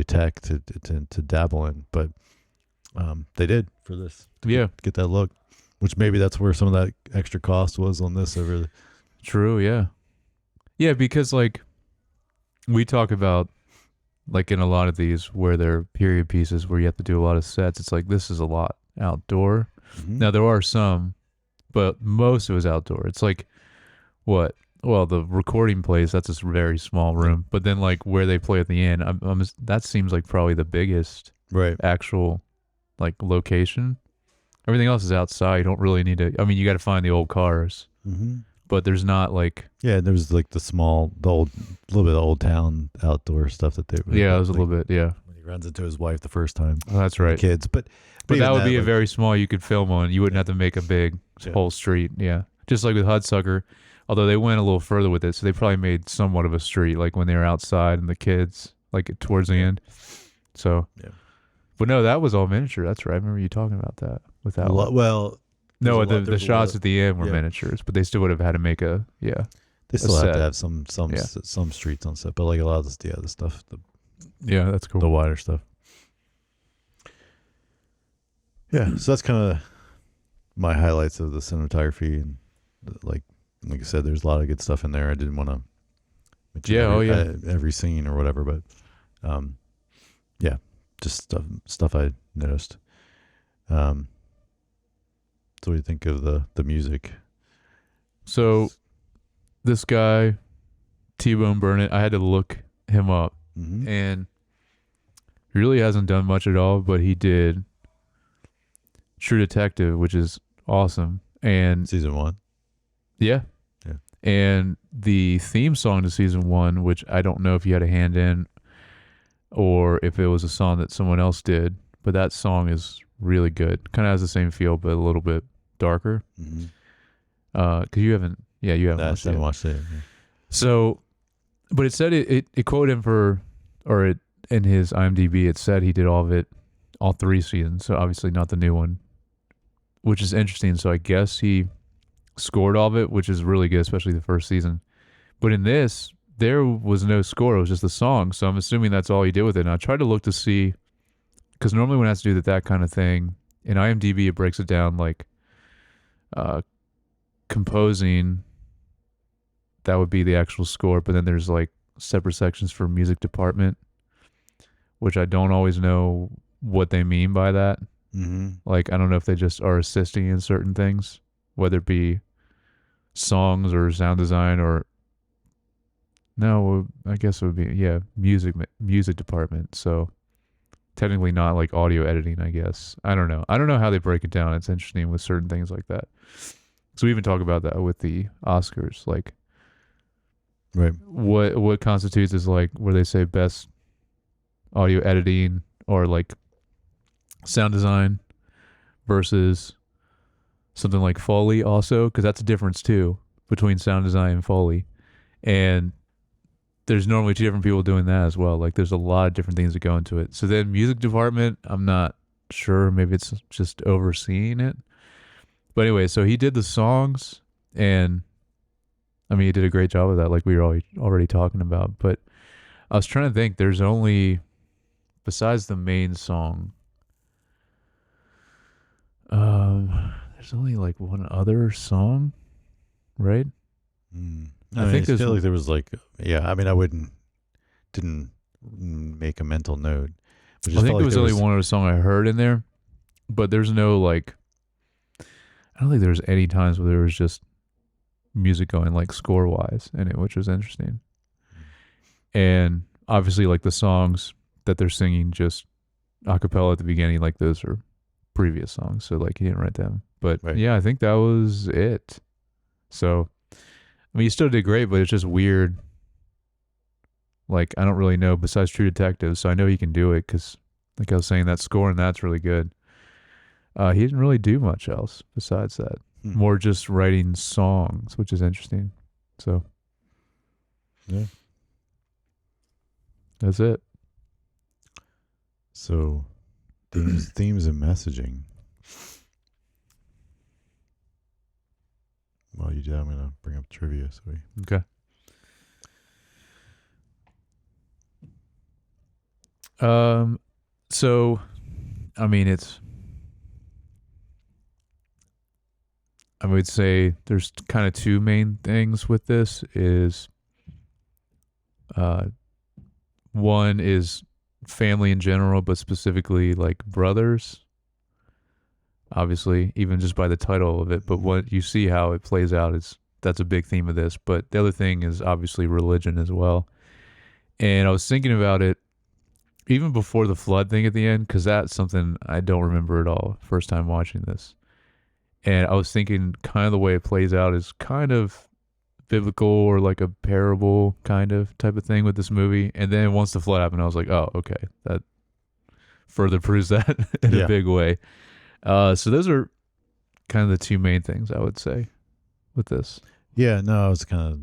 tech to dabble in, but they did for this. To Yeah. get that look, which maybe that's where some of that extra cost was on this over the. True. Yeah. Yeah. Because like we talk about like in a lot of these where they're period pieces where you have to do a lot of sets. It's like this is a lot outdoor. Mhm. Now there are some, but most of it was outdoor. It's like what? Well, the recording place that's a very small room, but then like where they play at the end, that seems like probably the biggest Right. actual like location. Everything else is outside. You don't really need to. I mean, you got to find the old cars, Mm-hmm. but there's not like Yeah, there was like the old, little bit of old town outdoor stuff that they. yeah, it was a like, little bit yeah. when he runs into his wife the first time. Oh, that's The right. kids, but But even that would be a like, very small you could film on. You wouldn't Yeah. have to make a big Yeah. whole street. Yeah. Just like with Hudsucker, although they went a little further with it, so they probably made somewhat of a street, like when they were outside and the kids, like towards the Yeah. end. So, Yeah. but no, that was all miniature. That's right. I remember you talking about that with that one. well, No, there's a lot- the there's a shots lot- at the end were yeah. miniatures, but they still would have had to make a yeah. they still have set. to have some Yeah. some streets on set, but like a lot of this, the stuff, Yeah, that's cool. the wider stuff. Yeah, so that's kind of my highlights of the cinematography, and like I said, there's a lot of good stuff in there. I didn't want to mention Yeah, every scene or whatever, but yeah, just stuff I noticed. So what do you think of the music? So this guy, T-Bone Burnett, I had to look him up, Mm-hmm. and he really hasn't done much at all, but he did True Detective, which is awesome. And Season 1. yeah. Yeah. And the theme song to season 1, which I don't know if you had a hand in or if it was a song that someone else did, but that song is really good. Kind of has the same feel, but a little bit darker. Mm-hmm. Because you haven't watched I haven't it. watched it. Yeah. So, but it said it quoted him for, or it in his IMDb, it said he did all of it, all 3 seasons. So obviously not the new one, which is interesting. So I guess he scored all of it, which is really good, especially the first season. But in this, there was no score. It was just the song. So I'm assuming that's all he did with it. And I tried to look to see, because normally when it has to do with that kind of thing, in IMDb, it breaks it down like composing, that would be the actual score. But then there's like separate sections for music department, which I don't always know what they mean by that. Mm-hmm. Like, I don't know if they just are assisting in certain things, whether it be songs or sound design or no, I guess it would be, yeah, music department. So technically not like audio editing, I guess. I don't know. I don't know how they break it down. It's interesting with certain things like that. So we even talk about that with the Oscars, like Right. what constitutes as like where they say best audio editing or like sound design versus something like Foley also, because that's a difference too between sound design and Foley. And there's normally 2 different people doing that as well. Like there's a lot of different things that go into it. So then music department, I'm not sure. Maybe it's just overseeing it. But anyway, so he did the songs, and I mean, he did a great job of that, like we were already talking about. But I was trying to think, there's only, besides the main song, there's only like one other song, right? Mm. I think I there's- feel like there was like, yeah. I mean, didn't make a mental note. But I just think felt there like was only one other song I heard in there, but there's no like, I don't think there was any times where there was just music going like score wise in it, which was interesting. And obviously like the songs that they're singing just a cappella at the beginning, like those are previous songs. So like he didn't write them, but Right. yeah, I think that was it. So, I mean, you still did great, but it's just weird. Like, I don't really know besides True Detective. So I know he can do it. 'Cause like I was saying, that score and that's really good. He didn't really do much else besides that. more just writing songs, which is interesting. So Yeah. that's it. So themes and messaging. While you do that, I'm gonna bring up trivia. Okay. So, I mean, I would say there's kind of two main things with this is, uh, one is family in general, but specifically like brothers, obviously, even just by the title of it. But what you see how it plays out is that's a big theme of this. But the other thing is obviously religion as well. And I was thinking about it even before the flood thing at the end, because that's something I don't remember at all first time watching this. And I was thinking kind of the way it plays out is kind of biblical or like a parable kind of type of thing with this movie. And then once the flood happened, I was like, oh, okay, that further proves that in a big way. So those are kind of the two main things I would say with this. Yeah, no, it's kind of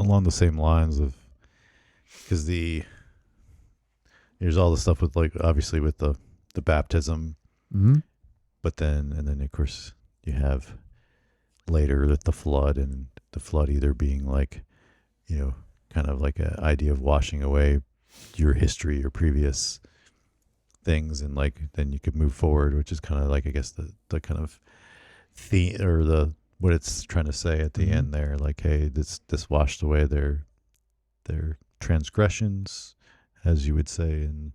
along the same lines of, because there's all the stuff with, like, obviously with the baptism, but then of course you have later that the flood, and the flood either being like, kind of like an idea of washing away your history or previous things, and like then you could move forward, which is kind of like, I guess, the kind of theme, or the what it's trying to say at the end there, like, hey, this washed away their transgressions, as you would say in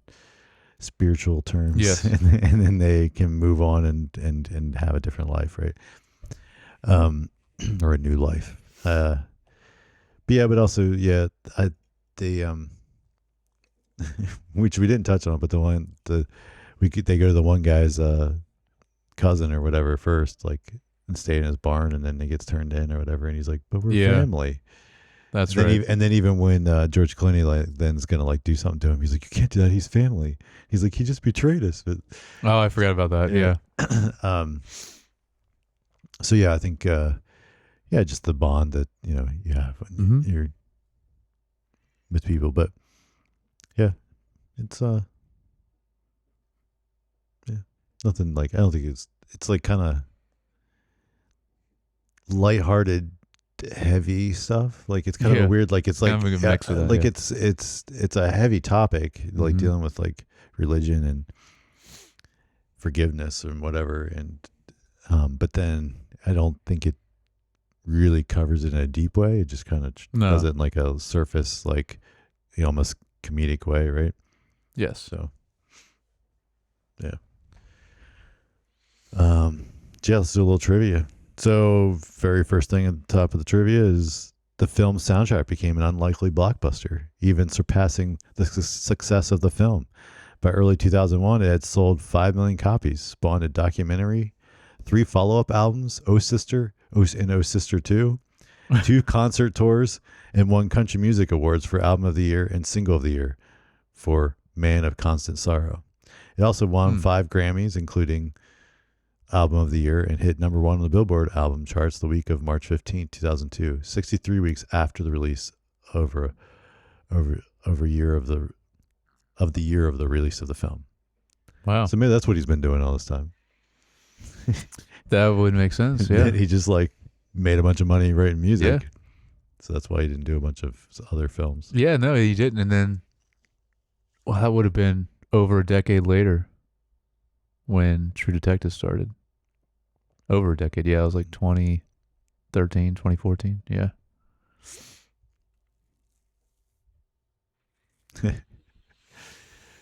spiritual terms. Yes. and then they can move on and have a different life, right? Or a new life. But also, which we didn't touch on, but they go to the one guy's cousin or whatever first, like, and stay in his barn, and then he gets turned in or whatever, and he's like, but we're family. That's right. And then even when George Clooney then is gonna like do something to him, he's like, you can't do that. He's family. He's like, he just betrayed us. But oh, I forgot about that. Yeah. So yeah, I think just the bond that you have when you're with people. But yeah, it's nothing like, I don't think it's like kind of lighthearted, heavy stuff. Like, it's kind of a weird, like, it's like kind of a mix of that, like it's a heavy topic, like dealing with like religion and forgiveness and whatever, and but then I don't think it really covers it in a deep way. It just kind of does it in like a surface, like, almost comedic way, right? Yes. So yeah. Let's do a little trivia. So, very first thing at the top of the trivia is the film's soundtrack became an unlikely blockbuster, even surpassing the success of the film. By early 2001, it had sold 5 million copies, spawned a documentary, 3 follow-up albums, Oh Sister, and Oh Sister 2, 2 concert tours, and 1 Country Music Awards for Album of the Year and Single of the Year for Man of Constant Sorrow. It also won 5 Grammys, including Album of the Year, and hit number 1 on the Billboard album charts the week of March 15, 2002, 63 weeks after the release, over a year of the year of the release of the film. Wow. So maybe that's what he's been doing all this time. That would make sense. Yeah. He just like made a bunch of money writing music. Yeah. So that's why he didn't do a bunch of other films. Yeah, no, he didn't. And then, well, that would have been over a decade later when True Detective started. Over a decade. Yeah, it was like 2013, 2014. Yeah.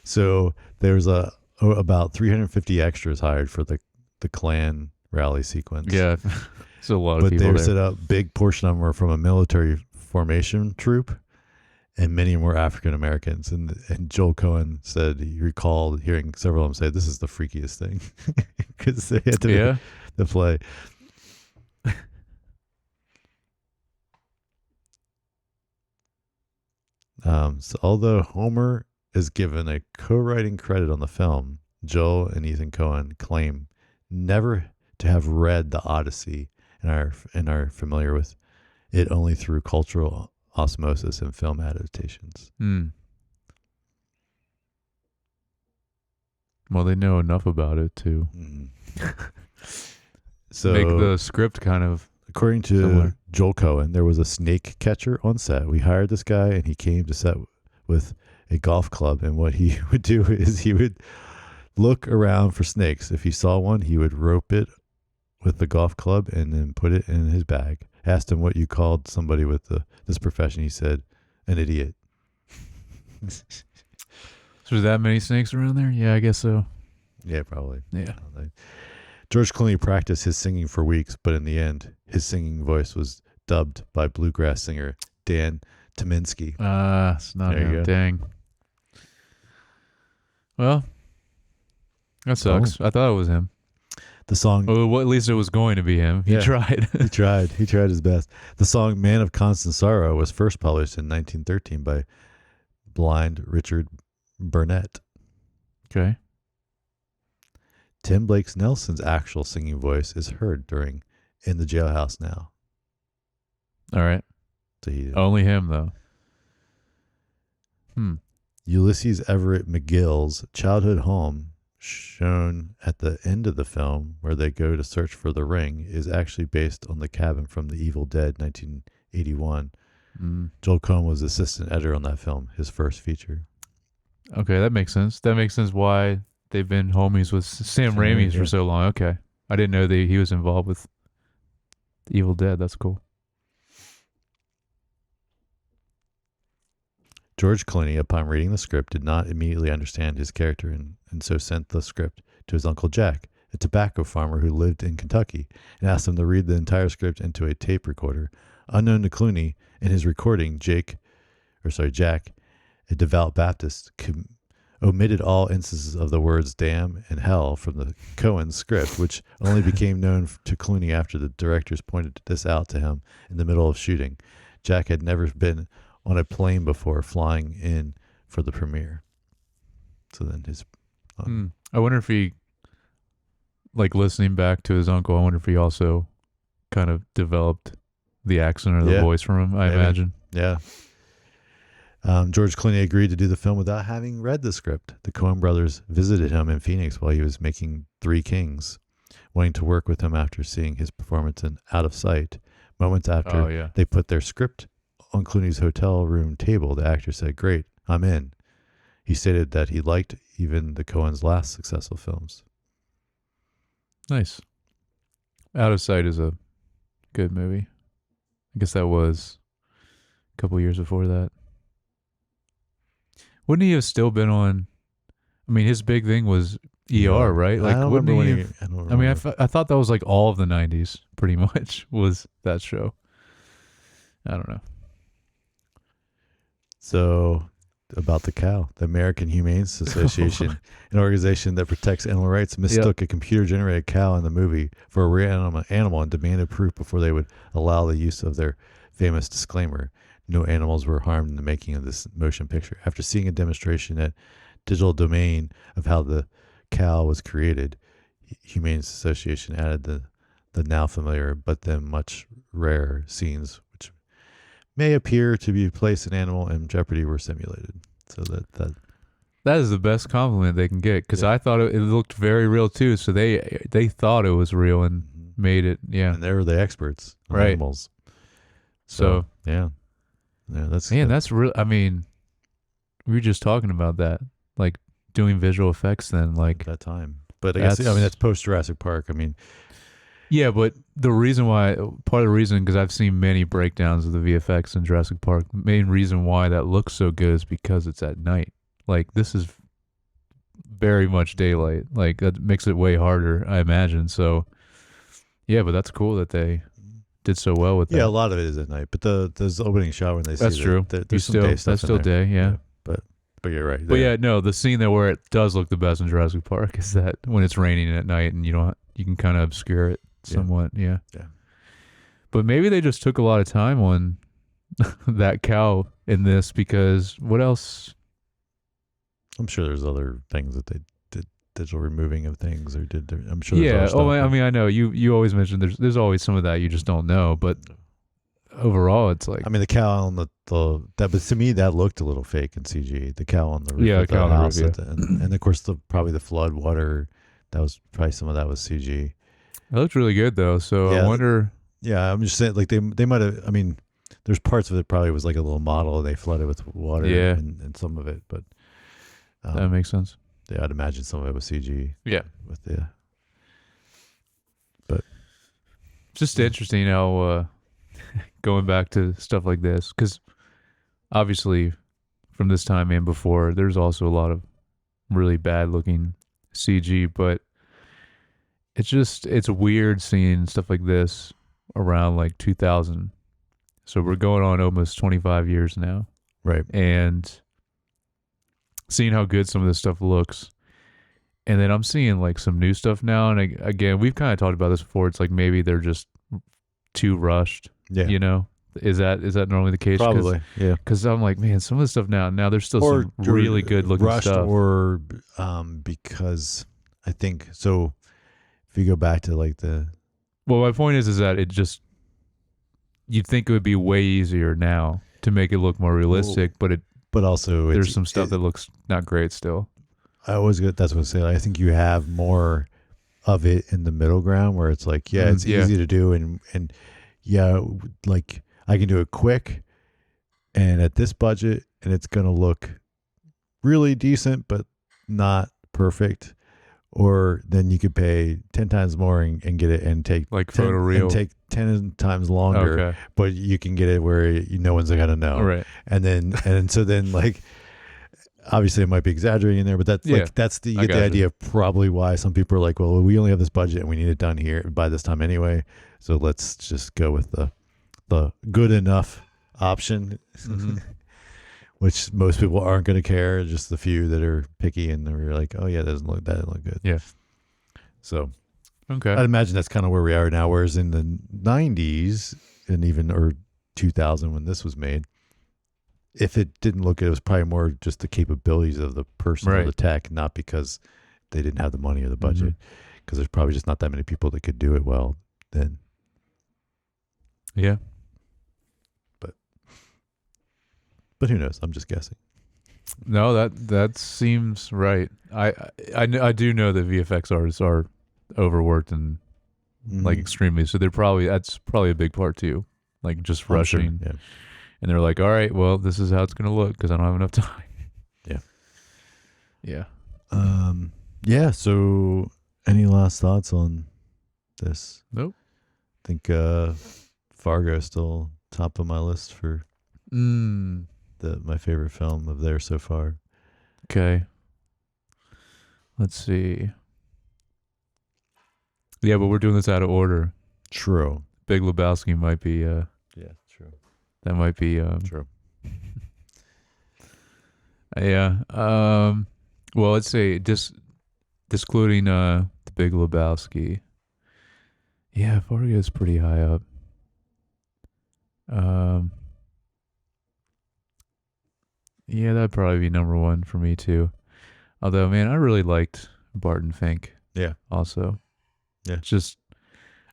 So there's about 350 extras hired for the Klan rally sequence. Yeah, it's a lot of people there. But they said a big portion of them were from a military formation troop, and many of them were African Americans. And Joel Coen said he recalled hearing several of them say, "This is the freakiest thing," because they had to play. So although Homer is given a co-writing credit on the film, Joel and Ethan Coen claim never to have read the Odyssey and are familiar with it only through cultural osmosis and film adaptations. Hmm. Well, they know enough about it to So make the script kind of according to similar. Joel Cohen, there was a snake catcher on set. We hired this guy, and he came to set with a golf club. And what he would do is he would look around for snakes. If he saw one, he would rope it with the golf club and then put it in his bag. Asked him what you called somebody with this profession. He said, an idiot. So there's that many snakes around there? Yeah, I guess so. Yeah, probably. Yeah. George Clooney practiced his singing for weeks, but in the end, his singing voice was dubbed by bluegrass singer Dan Tyminski. It's not There you him. go. Dang. Well, that sucks. I thought it was him. The song Well, at least it was going to be him. He Yeah. tried. He tried his best. The song Man of Constant Sorrow was first published in 1913 by blind Richard Burnett. Okay. Tim Blake Nelson's actual singing voice is heard during In the Jailhouse Now. All right. So he Only him, though. Ulysses Everett McGill's childhood home, shown at the end of the film where they go to search for the ring, is actually based on the cabin from The Evil Dead 1981. Joel Coen was assistant editor on that film, his first feature. Okay, that makes sense. That makes sense why they've been homies with Sam Raimi for so long. Okay. I didn't know that he was involved with The Evil Dead. That's cool. George Clooney, upon reading the script, did not immediately understand his character and so sent the script to his Uncle Jack, a tobacco farmer who lived in Kentucky, and asked him to read the entire script into a tape recorder. Unknown to Clooney, in his recording, Jack, a devout Baptist, omitted all instances of the words damn and hell from the Coen script, which only became known to Clooney after the directors pointed this out to him in the middle of shooting. Jack had never been on a plane before flying in for the premiere. So then his... I wonder if he, like listening back to his uncle, I wonder if he also kind of developed the accent or the voice from him, I imagine. Yeah. George Clooney agreed to do the film without having read the script. The Coen Brothers visited him in Phoenix while he was making Three Kings, wanting to work with him after seeing his performance in Out of Sight. Moments after they put their script on Clooney's hotel room table, the actor said, "Great, I'm in." He stated that he liked even the Coen's last successful films. Nice. Out of Sight is a good movie. I guess that was a couple years before that. Wouldn't he have still been on? I mean, his big thing was ER, right? Like, wouldn't he? I thought that was like all of the '90s, pretty much, was that show. I don't know. So, about the cow, the American Humane Association, an organization that protects animal rights, mistook a computer-generated cow in the movie for a real animal and demanded proof before they would allow the use of their famous disclaimer. No animals were harmed in the making of this motion picture. After seeing a demonstration at Digital Domain of how the cow was created, Humane Association added the now familiar but then much rarer scenes which may appear to be placed an animal in jeopardy were simulated. So that is the best compliment they can get, because I thought it looked very real too. So they thought it was real and made it. Yeah, and they were the experts on right. Animals. So that's real. I mean, we were just talking about that, like doing visual effects then, like that time. But I guess that's post Jurassic Park. I mean, yeah, but part of the reason, because I've seen many breakdowns of the VFX in Jurassic Park, the main reason why that looks so good is because it's at night. Like, this is very much daylight. Like, that makes it way harder, I imagine. So, yeah, but that's cool that they did so well with that. Yeah, a lot of it is at night, but there's the opening shot when they see that's true. There's some day stuff that's still day, yeah. But you're right. But yeah, no, the scene there where it does look the best in Jurassic Park is that when it's raining at night and you can kind of obscure it somewhat, yeah. But maybe they just took a lot of time on that cow in this, because what else? I'm sure there's other things that they digital removing of things, or I'm sure. Yeah. There's other Oh, stuff, I mean, I know you always mentioned there's always some of that you just don't know, but overall, it's like I mean, the cow on but to me that looked a little fake in CG. The cow on the roof Yeah, of cow the on the house, roof, yeah. and of course probably the flood water. That was probably some of that was CG. it looked really good though. So I Yeah, wonder. yeah. I'm just saying, like they might have. I mean, there's parts of it probably was like a little model. They flooded with water, Yeah. and some of it, but That makes sense. yeah, I'd imagine some of it was CG. Yeah. With the, but Just interesting how going back to stuff like this, because obviously from this time and before, there's also a lot of really bad looking CG, but it's weird seeing stuff like this around like 2000. So we're going on almost 25 years now, right. and seeing how good some of this stuff looks. And then I'm seeing like some new stuff now, and again, we've kind of talked about this before. It's like maybe they're just too rushed. Yeah. You know, is that normally the case? Probably. Yeah. Because I'm like, man, some of the stuff now there's still some really good looking rushed, stuff. or because I think so. If you go back to like Well, my point is that it just you'd think it would be way easier now to make it look more realistic, but also there's some stuff that looks not great still. I always get that's what I say. I think you have more of it in the middle ground where it's like, yeah, it's easy to do, and yeah, like I can do it quick and at this budget, and it's gonna look really decent but not perfect. Or then you could pay 10 times more and get it and take like photoreal and take 10 times longer, okay. But you can get it where no one's gonna know, right? And so then like. Obviously, it might be exaggerating there, but that's you get the idea of probably why some people are like, well, we only have this budget and we need it done here by this time anyway. So let's just go with the good enough option, which most people aren't going to care. Just the few that are picky and they're like, oh yeah, that doesn't look good. Yeah. So, okay, I'd imagine that's kind of where we are now. Whereas in the 90s and even or 2000 when this was made. If it didn't look, it was probably more just the capabilities of the person or the tech, not because they didn't have the money or the budget. Because there's probably just not that many people that could do it well then. Yeah. But who knows? I'm just guessing. No, that seems right. I do know that VFX artists are overworked and like extremely. So that's probably a big part too. Like just rushing. Sure, yeah. And they're like, all right, well, this is how it's going to look because I don't have enough time. Yeah. Yeah. Yeah. So any last thoughts on this? Nope. I think Fargo is still top of my list for my favorite film of theirs so far. Okay. Let's see. Yeah, but we're doing this out of order. True. Big Lebowski might be... yeah, true. That might be true. Yeah. Well, let's say discluding the Big Lebowski. Yeah, Fargo is pretty high up. Yeah, that'd probably be number one for me too. Although, man, I really liked Barton Fink. Yeah. Also. Yeah. It's just,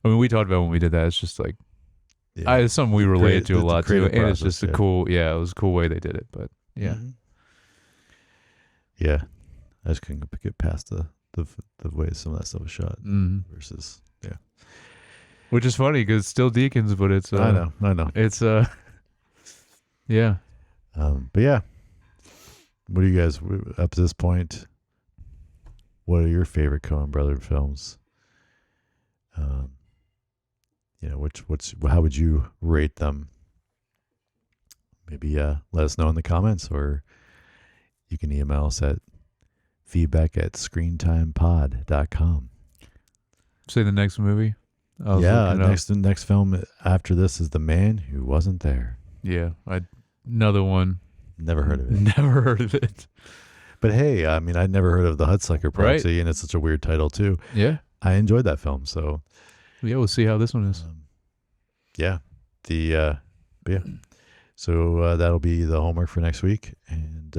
I mean, we talked about when we did that. It's just like, yeah. It's something we related to a lot too, and it's just it was a cool way they did it. But yeah, yeah, I just couldn't get past the way some of that stuff was shot versus which is funny because it's still Deakins, but it's I know it's yeah, but yeah, what do you guys up to this point? What are your favorite Coen Brothers films? How would you rate them? Maybe let us know in the comments, or you can email us at feedback@screentimepod.com. Say the next movie. Next film after this is The Man Who Wasn't There. Yeah, another one. Never heard of it. Never heard of it. But hey, I mean, I'd never heard of The Hudsucker Proxy, and it's such a weird title too. Yeah, I enjoyed that film, so yeah, we'll see how this one is. So that'll be the homework for next week, and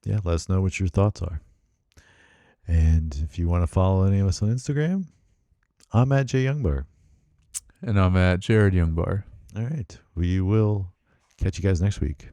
Yeah, let us know what your thoughts are. And if you want to follow any of us on Instagram, I'm at Jay Youngbar. And I'm at Jared Youngbar. All right. We will catch you guys next week.